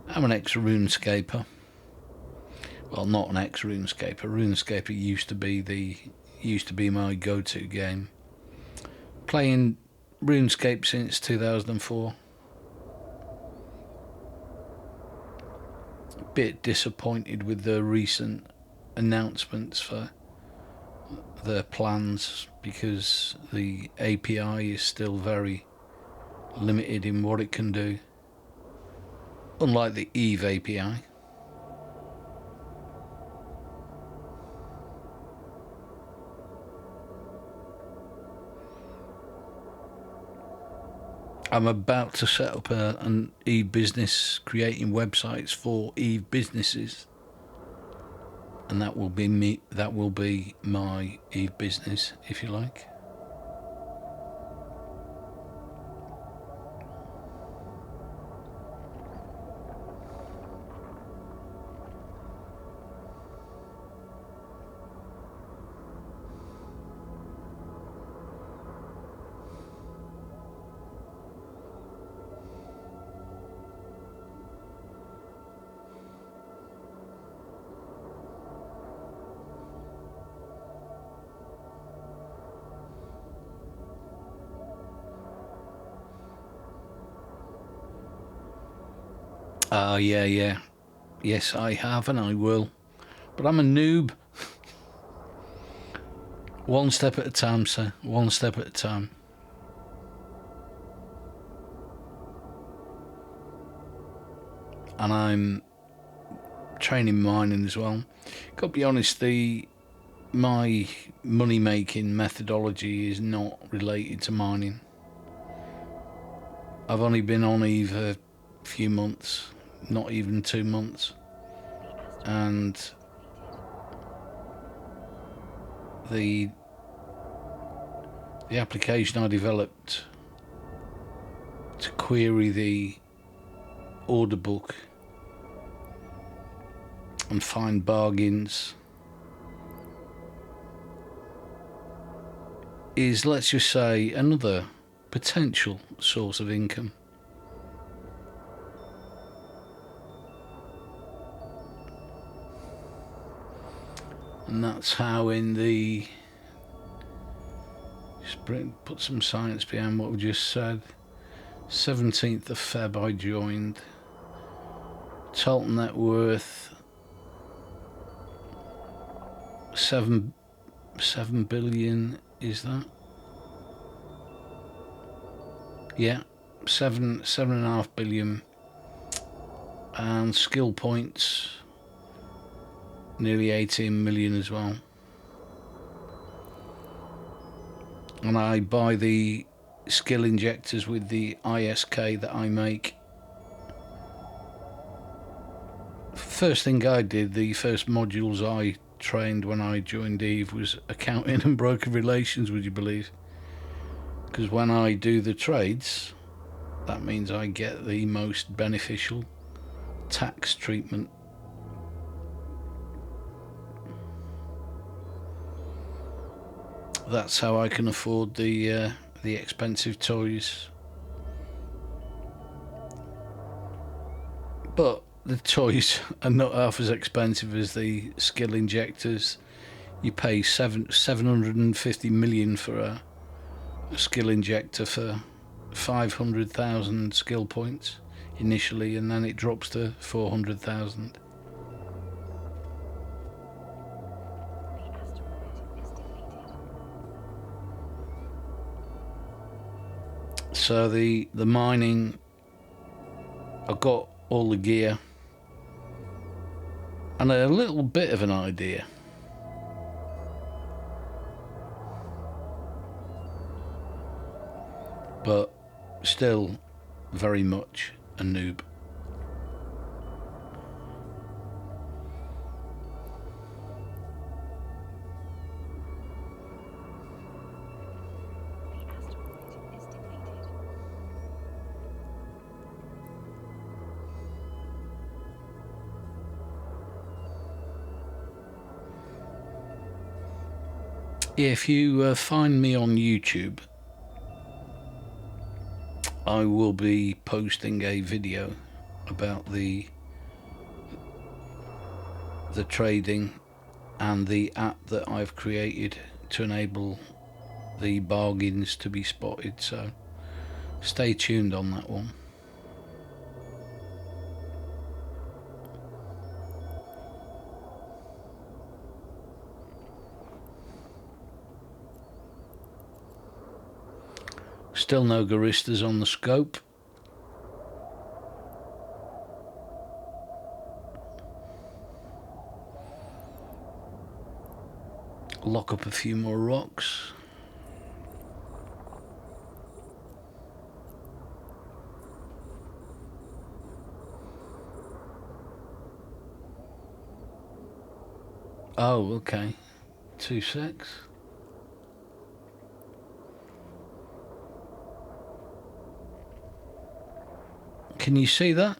I'm an ex-RuneScaper. Well, not an ex-RuneScaper. RuneScaper used to be my go-to game. Playing RuneScape since 2004. A bit disappointed with the recent announcements for their plans because the API is still very limited in what it can do, unlike the Eve API. I'm about to set up an Eve business, creating websites for Eve businesses, and that will be me. That will be my Eve business, if you like. Yeah. Yes, I have and I will. But I'm a noob. One step at a time, sir. One step at a time. And I'm training mining as well. Got to be honest, my money-making methodology is not related to mining. I've only been on Eve a few months, not even 2 months, and the application I developed to query the order book and find bargains is, let's just say, another potential source of income. And that's how in the... put some science behind what we just said. 17th of Feb I joined. Total net worth 7 billion, is that? Yeah, 7.5 billion. And skill points nearly 18 million as well. And I buy the skill injectors with the ISK that I make. First thing I did, the first modules I trained when I joined Eve was accounting and broker relations, would you believe? Because when I do the trades, that means I get the most beneficial tax treatment. That's how I can afford the expensive toys. But the toys are not half as expensive as the skill injectors. You pay 750 million for a skill injector for 500,000 skill points initially, and then it drops to 400,000. So the mining, I've got all the gear and a little bit of an idea. But still very much a noob. If you find me on YouTube, I will be posting a video about the trading and the app that I've created to enable the bargains to be spotted. So Stay tuned on that one. Still no Guristas on the scope. Lock up a few more rocks. Oh, okay. 2 secs. Can you see that?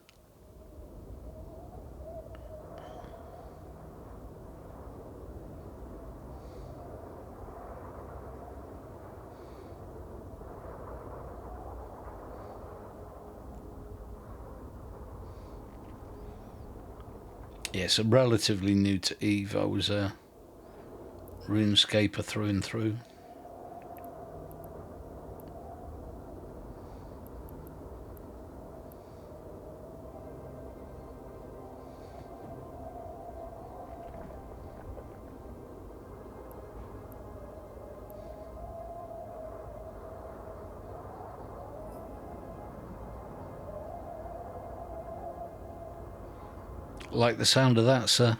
Yes, I'm relatively new to Eve. I was a RuneScaper through and through. Like the sound of that, sir?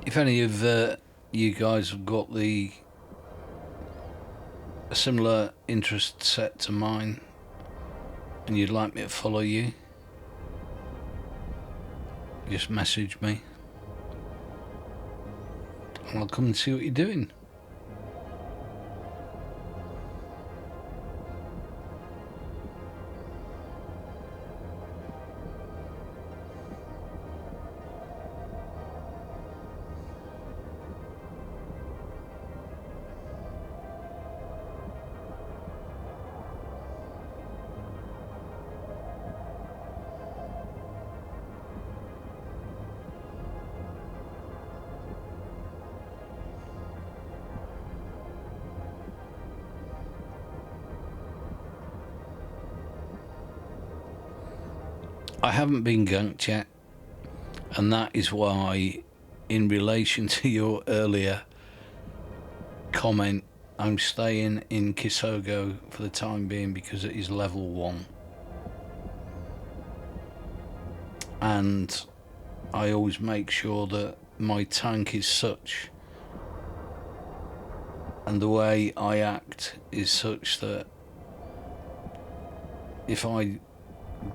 If any of you guys have got a similar interest set to mine and you'd like me to follow you, just message me and I'll come and see what you're doing. I haven't been ganked yet, and that is why, in relation to your earlier comment, I'm staying in Kisogo for the time being because it is level 1. And I always make sure that my tank is such, and the way I act is such that if I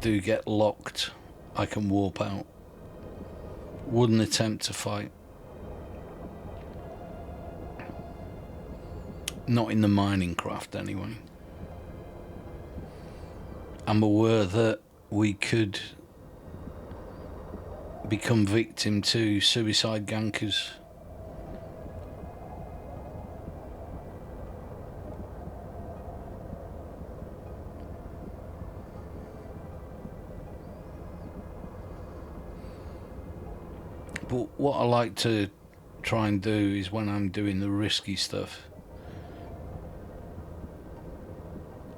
do get locked, I can warp out. Wouldn't attempt to fight. Not in the mining craft anyway. I'm aware that we could become victim to suicide gankers. But what I like to try and do is when I'm doing the risky stuff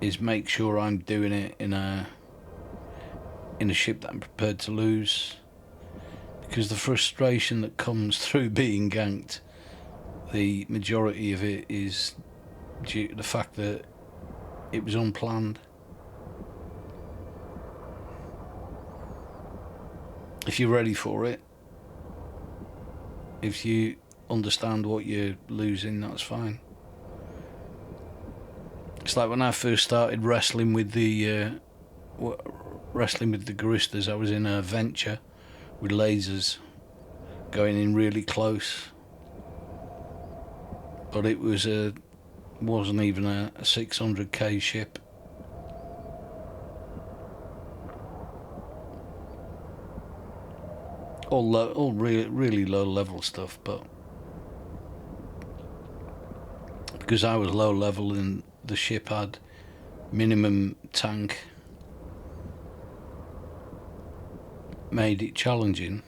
is make sure I'm doing it in a ship that I'm prepared to lose, because the frustration that comes through being ganked, the majority of it is due to the fact that it was unplanned. If you're ready for it, if you understand what you're losing, that's fine. It's like when I first started wrestling with the Guristas, I was in a venture with lasers going in really close, but it wasn't even a 600k ship. All really low level stuff, but because I was low level and the ship had minimum tank, made it challenging.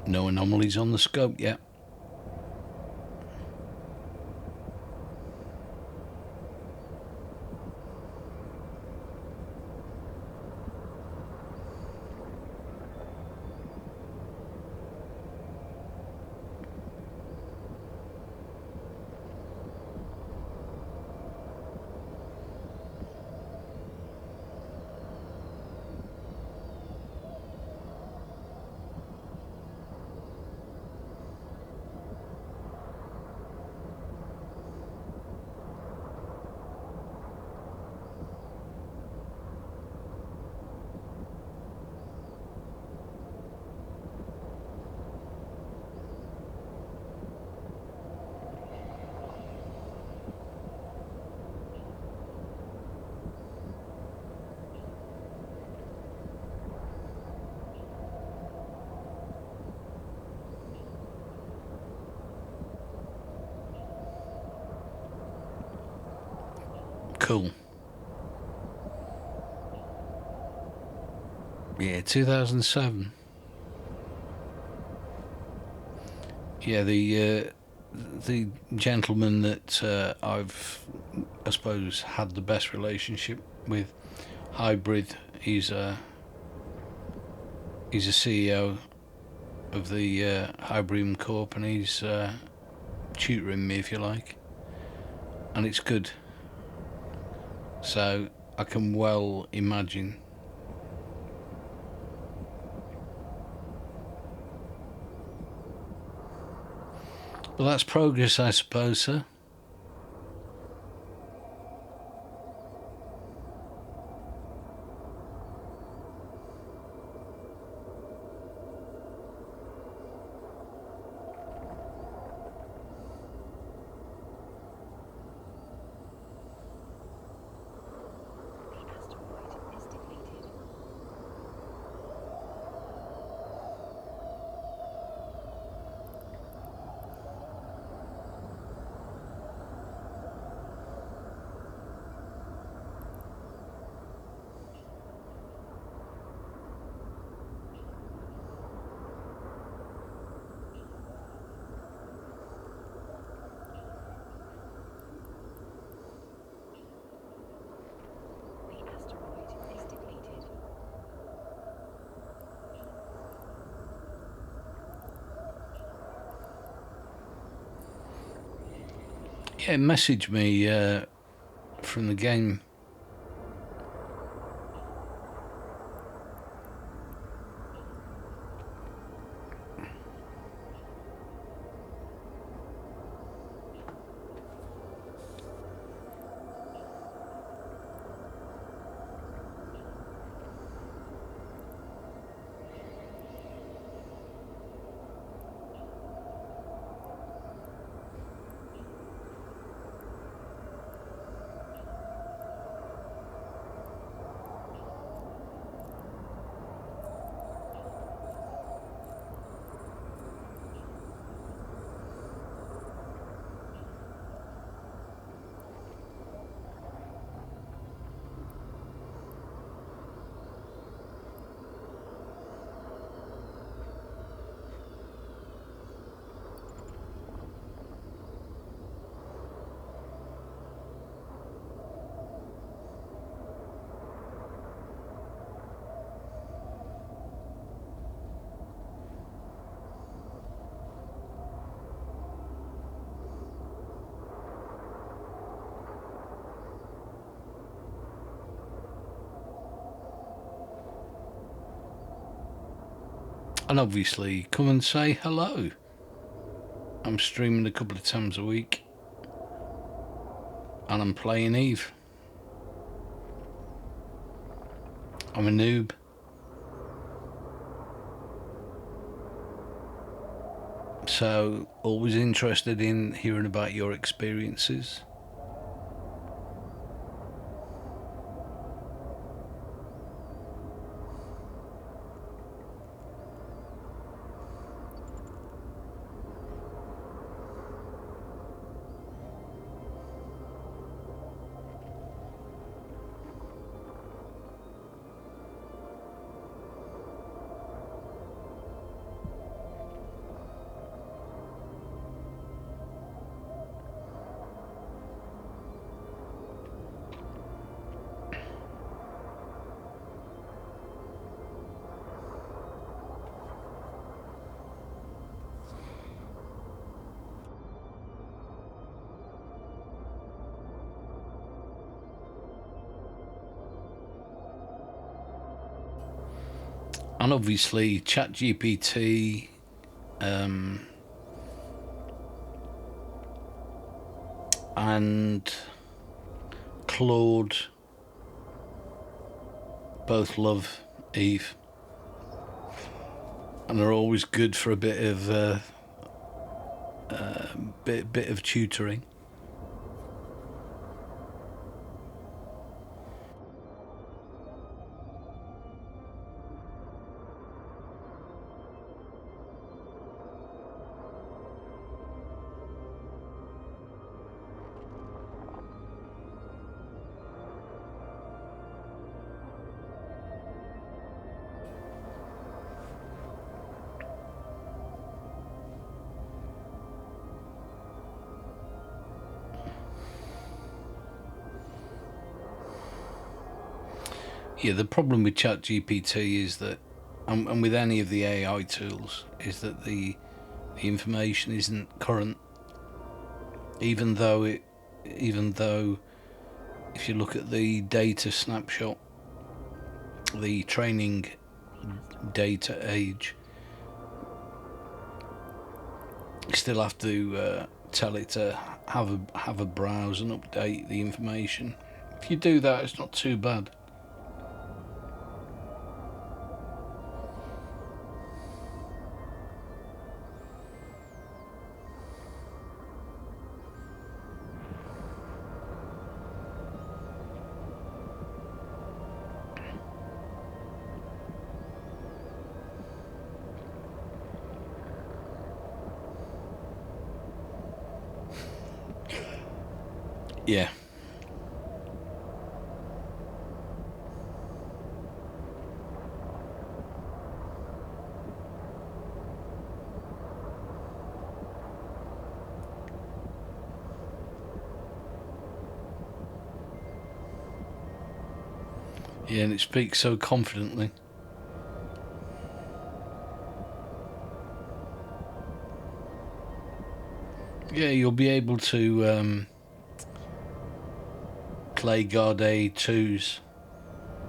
No anomalies on the scope yet. Cool. Yeah, 2007. Yeah, the gentleman that I suppose had the best relationship with, Hybrid. He's a CEO of the Hybrium Corp, and he's tutoring me, if you like, and it's good. So I can well imagine. Well, that's progress, I suppose, sir. Yeah, message me from the game. And obviously, come and say hello. I'm streaming a couple of times a week. And I'm playing Eve. I'm a noob. So, always interested in hearing about your experiences. And obviously, ChatGPT, and Claude both love Eve and are always good for a bit of bit of tutoring. Yeah, the problem with ChatGPT is that, and with any of the AI tools, is that the information isn't current. Even though if you look at the data snapshot, the training data age, you still have to tell it to have a browse and update the information. If you do that, it's not too bad. Yeah. Yeah, and it speaks so confidently. Yeah, you'll be able to Clay Garde 2s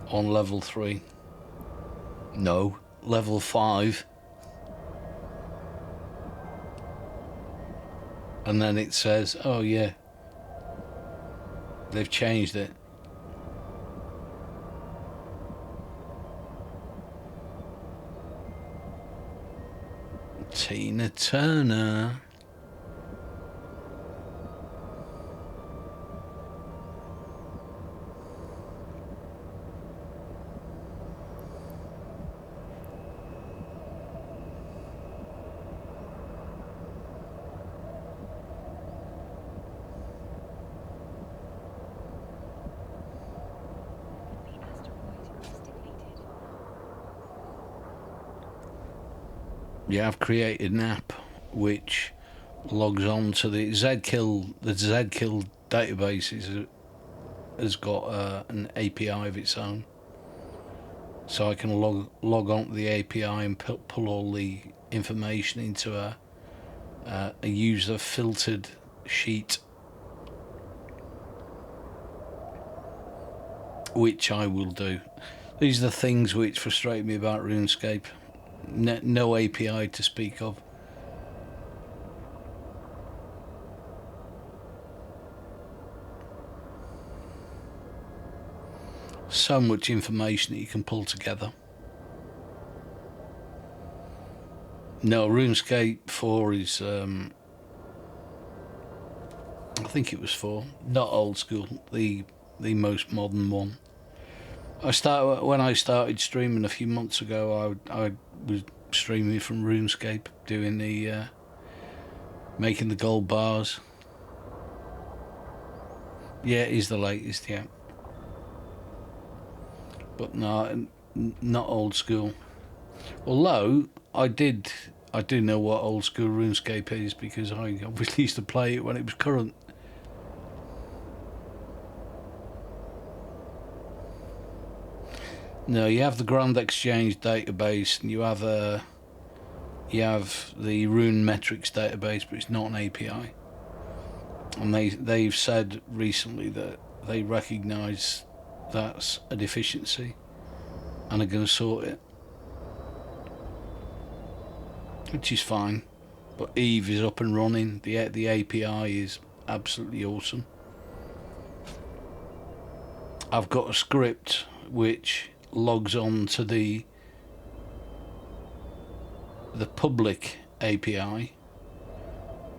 on level 3. No, level 5. And then it says, oh yeah, they've changed it. Tina Turner. The asteroid is depleted. Yeah, I've created an app which logs on to the Zkill. The Zkill database has got an API of its own, so I can log on to the API and pull all the information into a user filtered sheet, which I will do. These are the things which frustrate me about RuneScape. No API to speak of. So much information that you can pull together. No, RuneScape 4 is, I think it was 4, not old school, the most modern one. When I started streaming a few months ago, I was streaming from RuneScape, doing the making the gold bars. Yeah, it is the latest, yeah. But no, not old school. Although I do know what old school RuneScape is, because I obviously used to play it when it was current. No, you have the Grand Exchange database, and you have the Rune Metrics database, but it's not an API. And they've said recently that they recognise that's a deficiency and are going to sort it, which is fine. But Eve is up and running. The API is absolutely awesome. I've got a script which logs on to the public API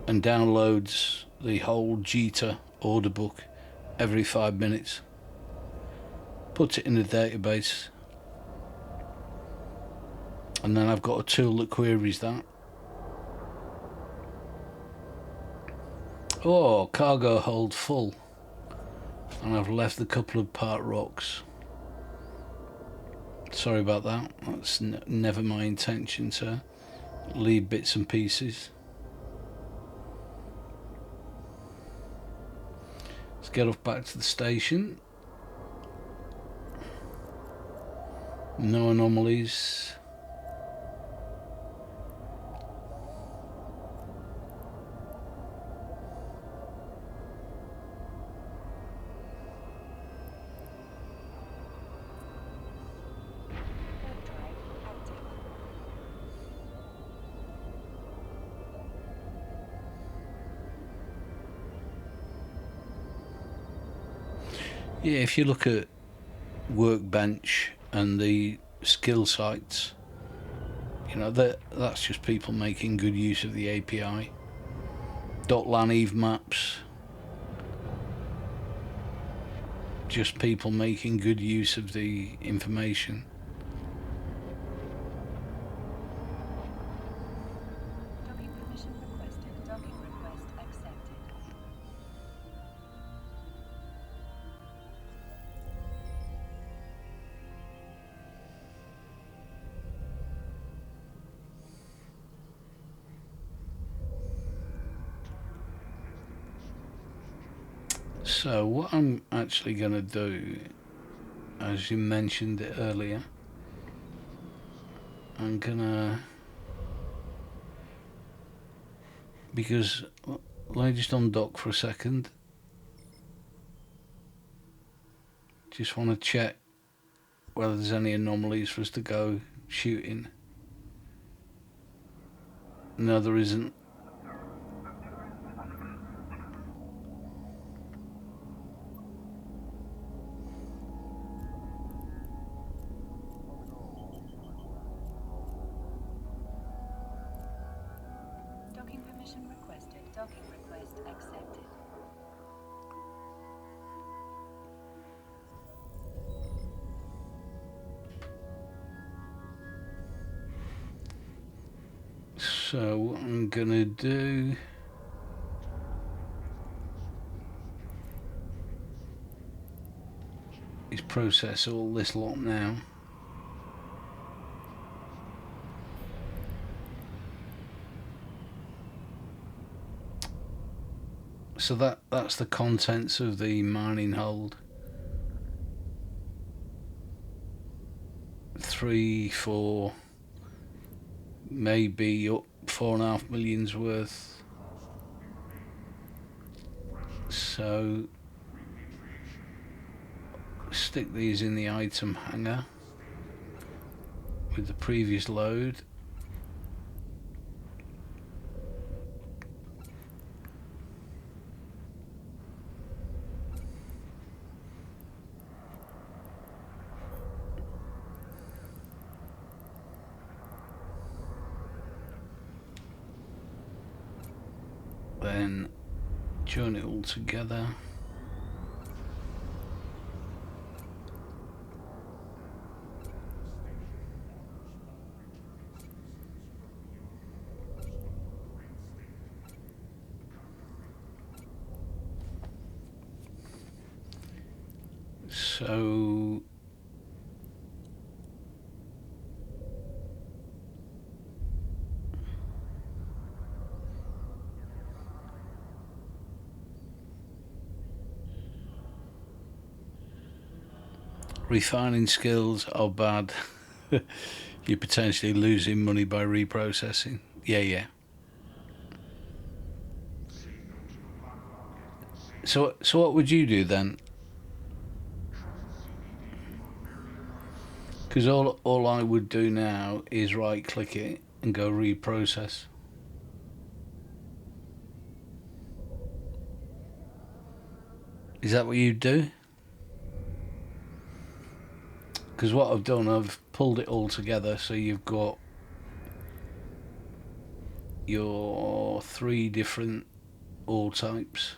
and downloads the whole Jita order book every 5 minutes, puts it in the database, and then I've got a tool that queries that. Oh, cargo hold full, and I've left a couple of part rocks. Sorry about that. That's never my intention to leave bits and pieces. Let's get off back to the station. No anomalies. Warp drive active. Yeah, if you look at Workbench and the skill sites, you know, that's just people making good use of the API. .lan Eve maps, just people making good use of the information. Docking permission requested. Docking request accepted. So what I'm actually going to do, as you mentioned it earlier, I'm going to, because let me just undock for a second. Just want to check whether there's any anomalies for us to go shooting. No, there isn't. Docking permission requested. Docking request accepted. So what I'm gonna do is process all this lot now. So that's the contents of the mining hold. 3, 4, maybe up 4.5 million's worth. So stick these in the item hanger with the previous load. Then join it all together. So refining skills are bad. You're potentially losing money by reprocessing. Yeah. So what would you do then? Because all I would do now is right click it and go reprocess. Is that what you do? Because what I've done, I've pulled it all together, so you've got your 3 different ore types.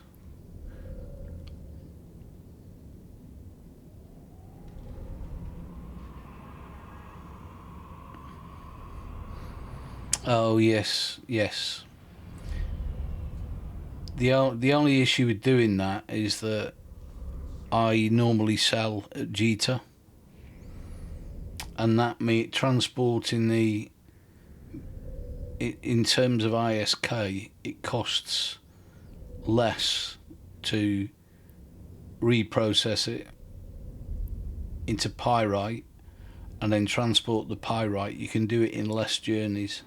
Oh yes. The only issue with doing that is that I normally sell at Jita, and that transporting the, in terms of ISK, it costs less to reprocess it into pyrite and then transport the pyrite. You can do it in less journeys.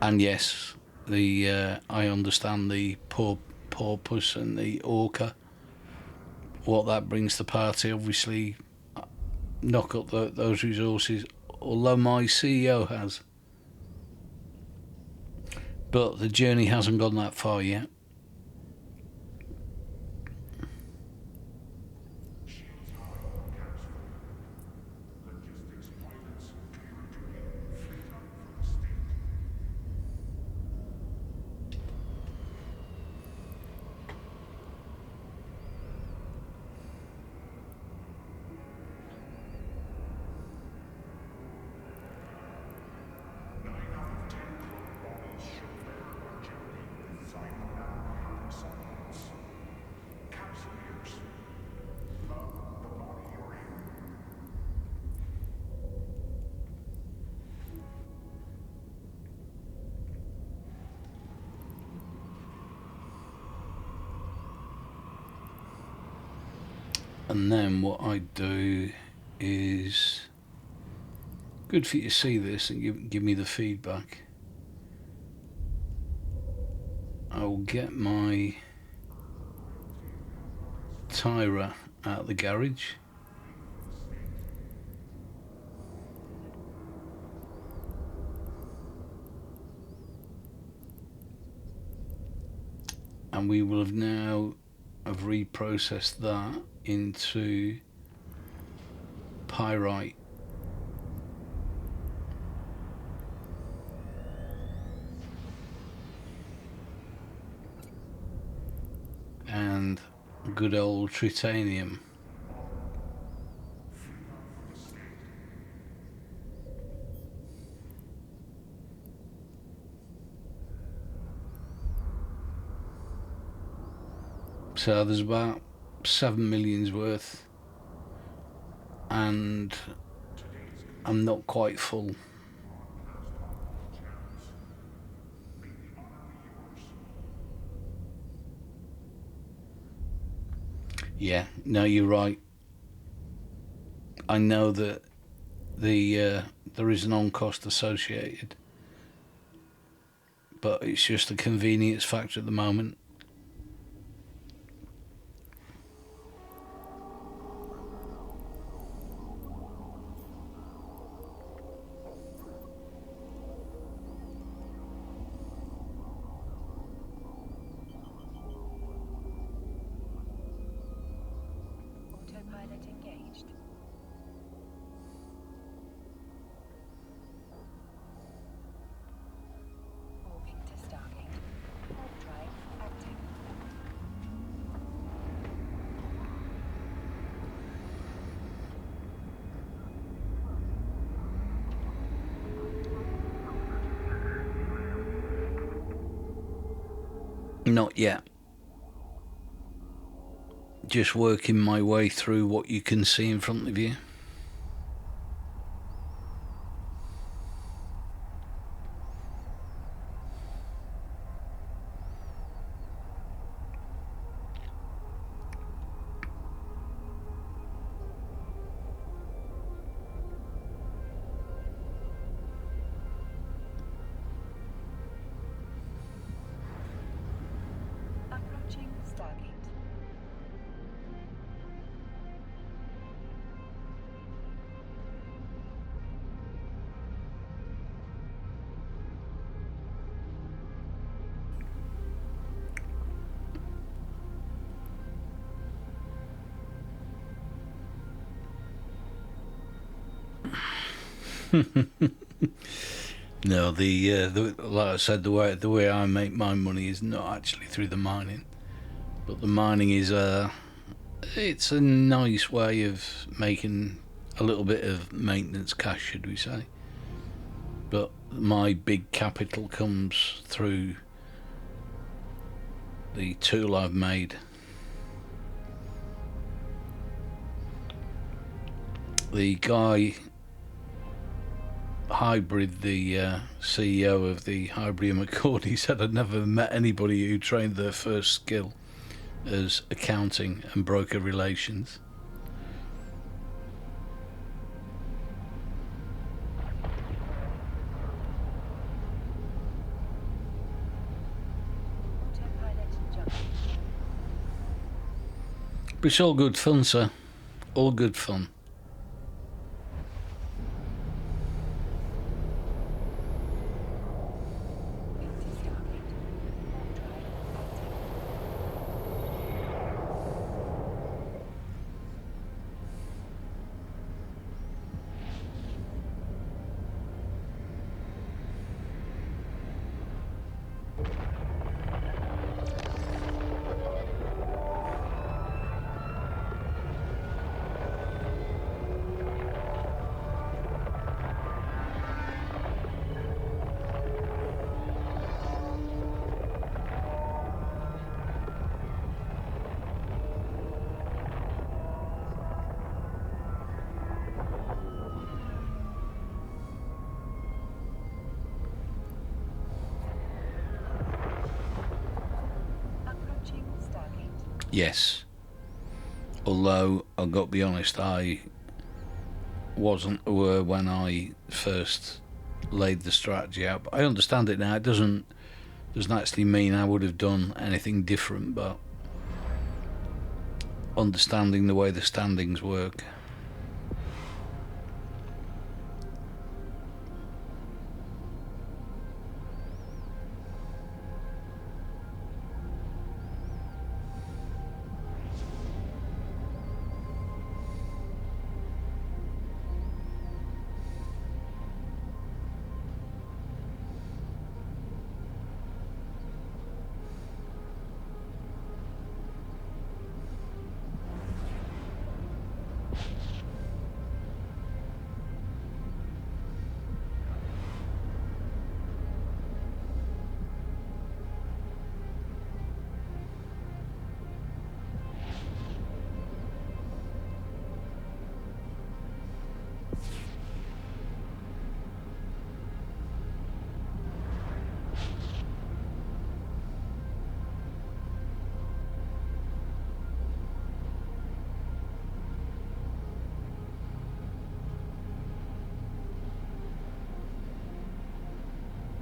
And yes, I understand the porpoise and the orca, what that brings to the party. Obviously, knock up those resources, although my CEO has. But the journey hasn't gone that far yet. And then what I do is, good for you to see this and give me the feedback. I I will get my Tyra out of the garage. And we will have now reprocessed that into pyrite. And good old tritanium. So there's about 7 million's worth, and I'm not quite full. Yeah, no, you're right. I know that there is an on-cost associated, but it's just a convenience factor at the moment. Autopilot engaged. Moving to Stargate. Warp drive active. Not yet. Just working my way through what you can see in front of you. Approaching Stargate. No, the like I said, the way I make my money is not actually through the mining, but the mining is it's a nice way of making a little bit of maintenance cash, should we say. But my big capital comes through the tool I've made. The guy Hybrid, the CEO of the Hybrium Accord, he said I'd never met anybody who trained their first skill as accounting and broker relations. Autopilot jumping. But it's all good fun, sir. All good fun. Into Stargate. Warp drive active. Approaching Stargate. Yes. Although, I've got to be honest, I wasn't aware when I first laid the strategy out. But I understand it now. It doesn't Doesn't actually mean I would have done anything different, but understanding the way the standings work.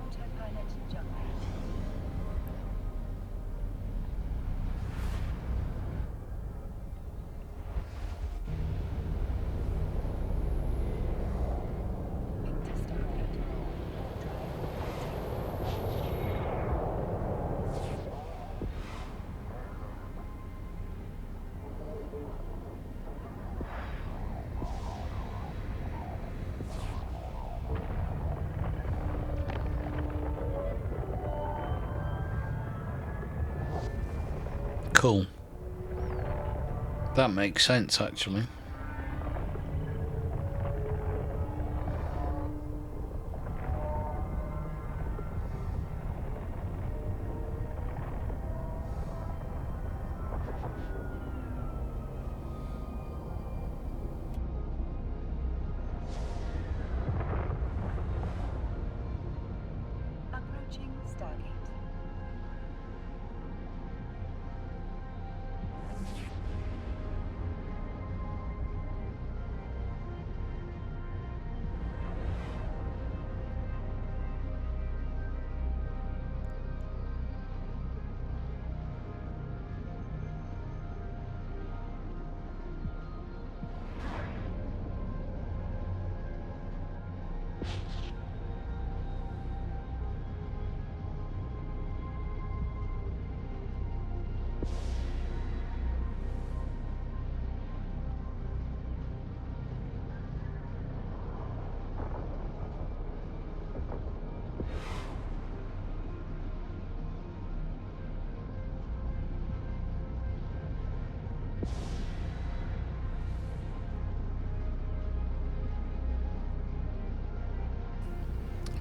Autopilot jumping. Victor started. Cool. That makes sense, actually. Approaching Stargate.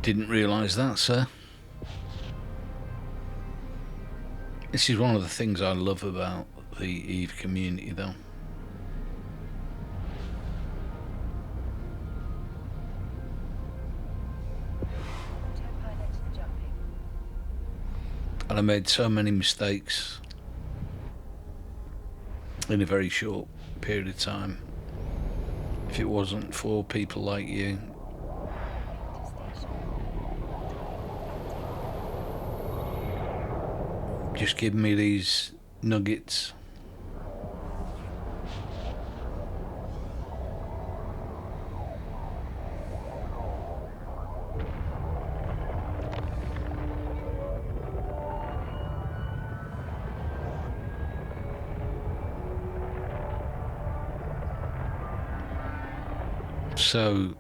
Didn't realise that, sir. This is one of the things I love about the EVE community, though. Autopilot jumping. And I made so many mistakes in a very short period of time. If it wasn't for people like you, just giving me these nuggets. So,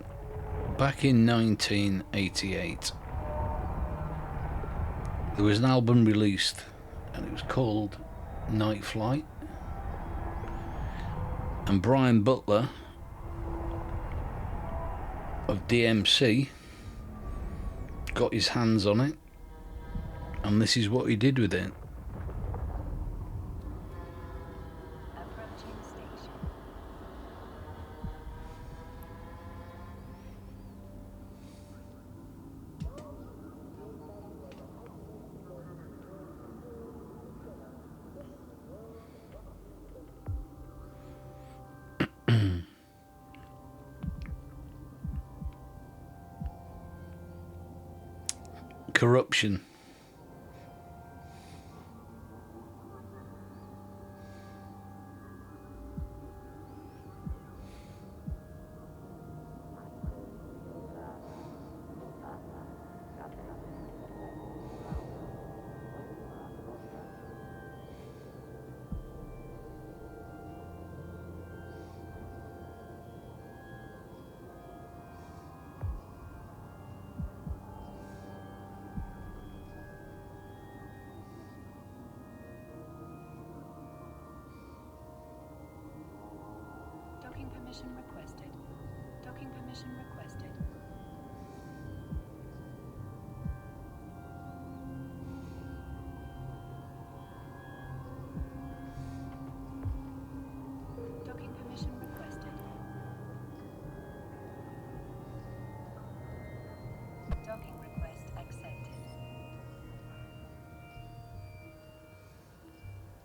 back in 1988, there was an album released and it was called Night Flight. And Brian Butler of DMC got his hands on it, and this is what he did with it. Approaching station. Corruption permission requested. Docking permission requested. Docking request accepted.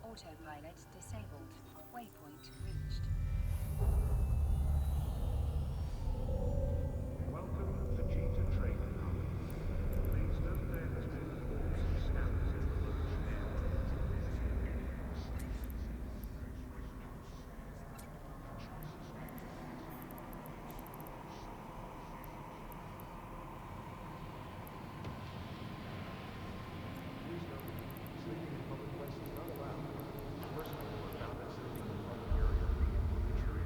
Autopilot disabled. Waypoint reached. Welcome to Cheetah Trading Hub. Please note there has been false scans in approach area. Please note, sleeping in public places is not allowed. Personnel who are found sleeping in a public area will be injured.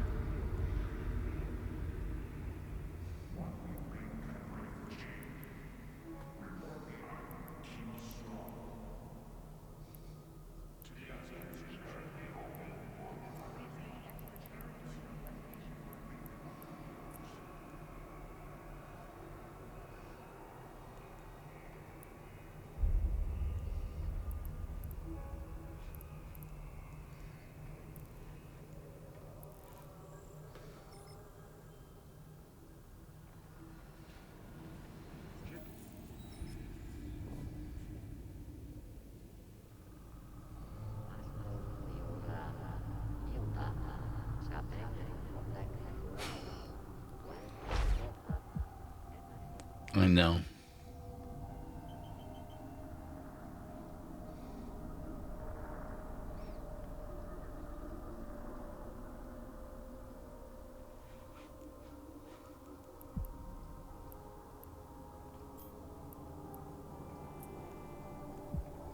I know.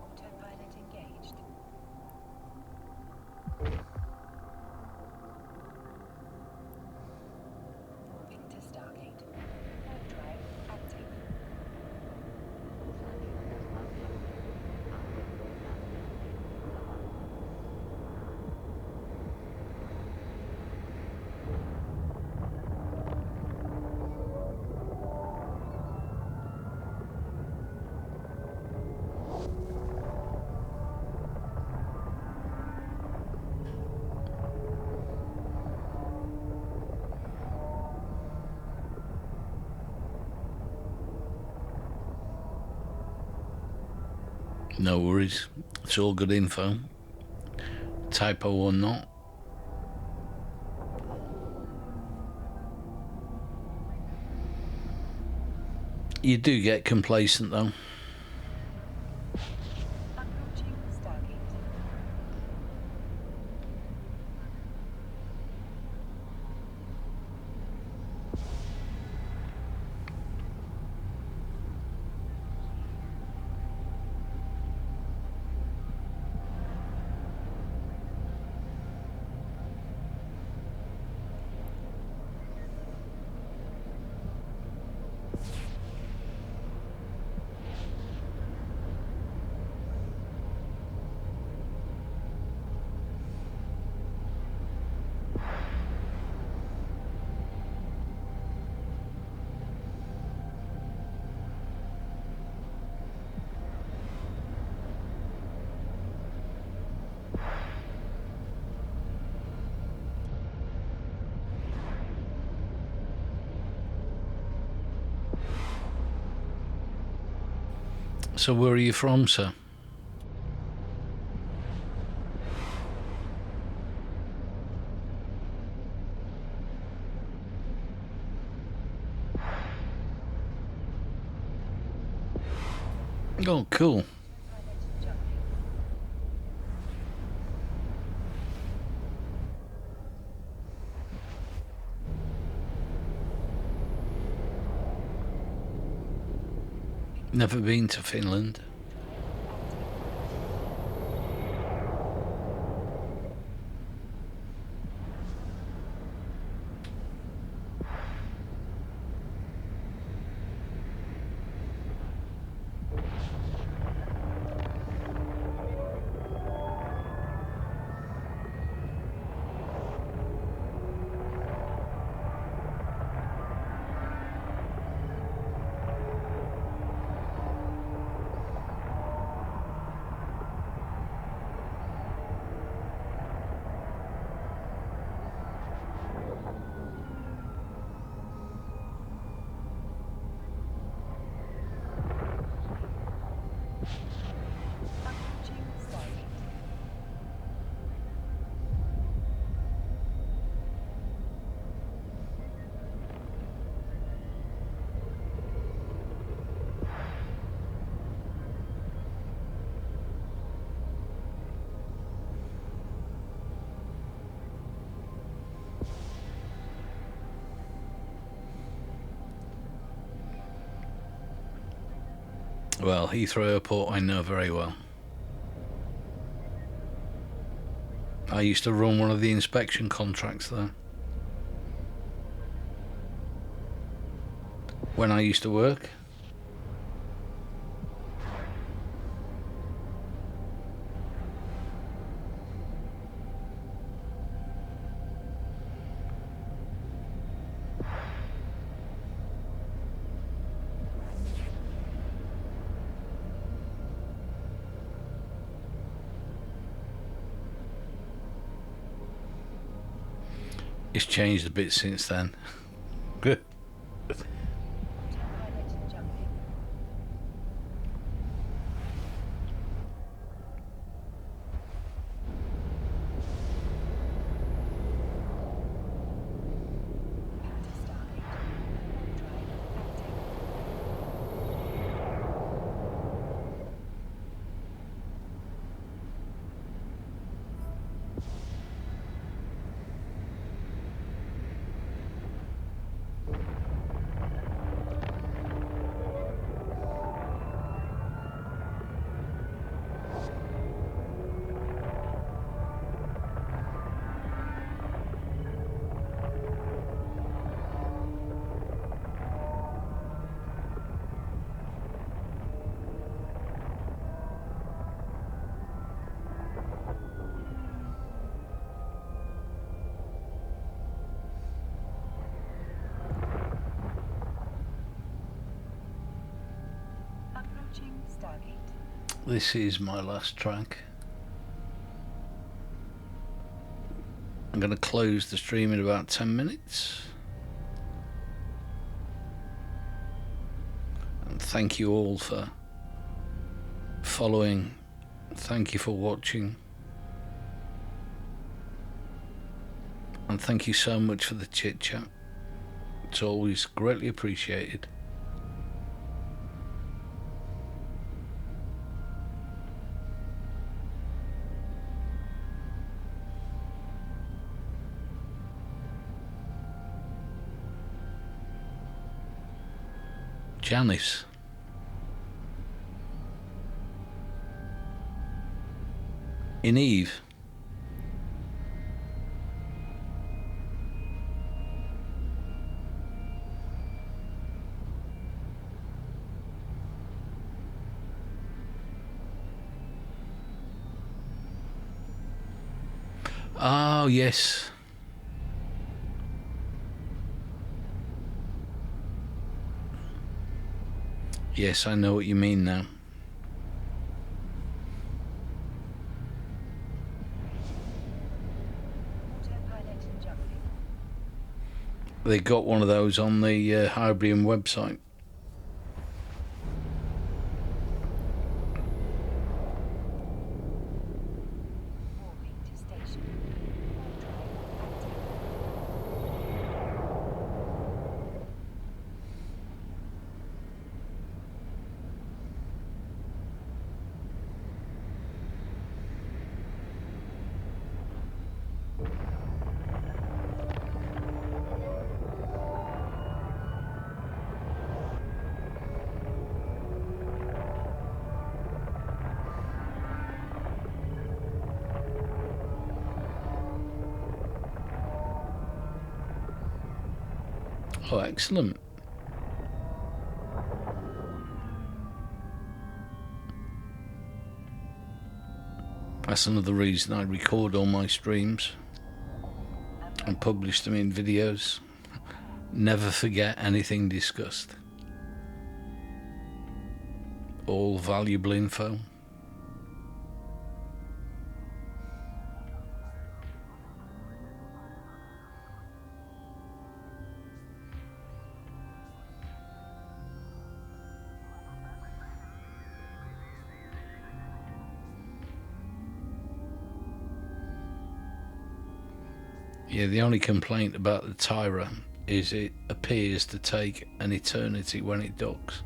Autopilot engaged. Warping to Stargate. Warp drive active. No worries. It's all good info. Typo or not. You do get complacent though. Approaching Stargate. So where are you from, sir? Oh, cool. Pilot jumping. Never been to Finland. Well, Heathrow Airport I know very well. I used to run one of the inspection contracts there. When I used to work. It's changed a bit since then. Good. Autopilot jumping. Stargate. Drive active. Approaching Stargate. This is my last track. I'm going to close the stream in about 10 minutes. And thank you all for following. Thank you for watching. And thank you so much for the chit chat. It's always greatly appreciated. Janice. In Eve. Oh, yes. Yes, I know what you mean now. Autopilot jumping. They got one of those on the Hybrium website. Warping to station. Drive active. Oh, excellent. That's another reason I record all my streams and publish them in videos. Never forget anything discussed. All valuable info. Yeah, the only complaint about the Tyra is it appears to take an eternity when it docks.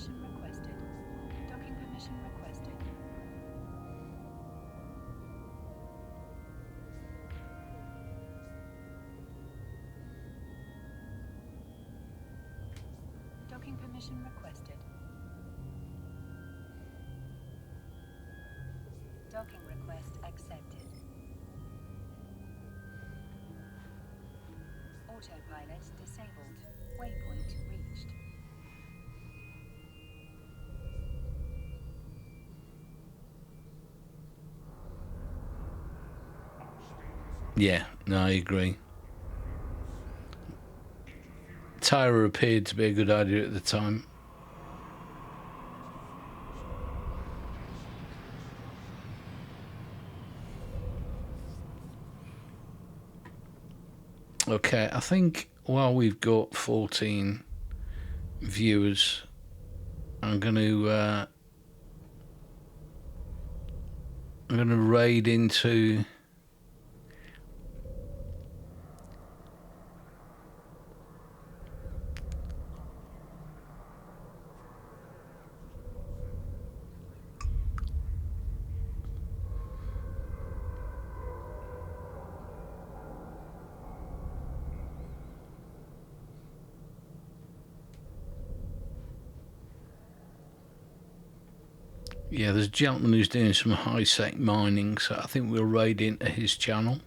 permission requested. Docking permission requested. Docking permission requested. Docking request accepted. Autopilot disabled. Waypoint reached. Yeah, no, I agree. Tyra appeared to be a good idea at the time. Okay, I think while we've got 14 viewers, I'm going to raid into yeah, there's a gentleman who's doing some high-sec mining, so I think we'll raid into his channel.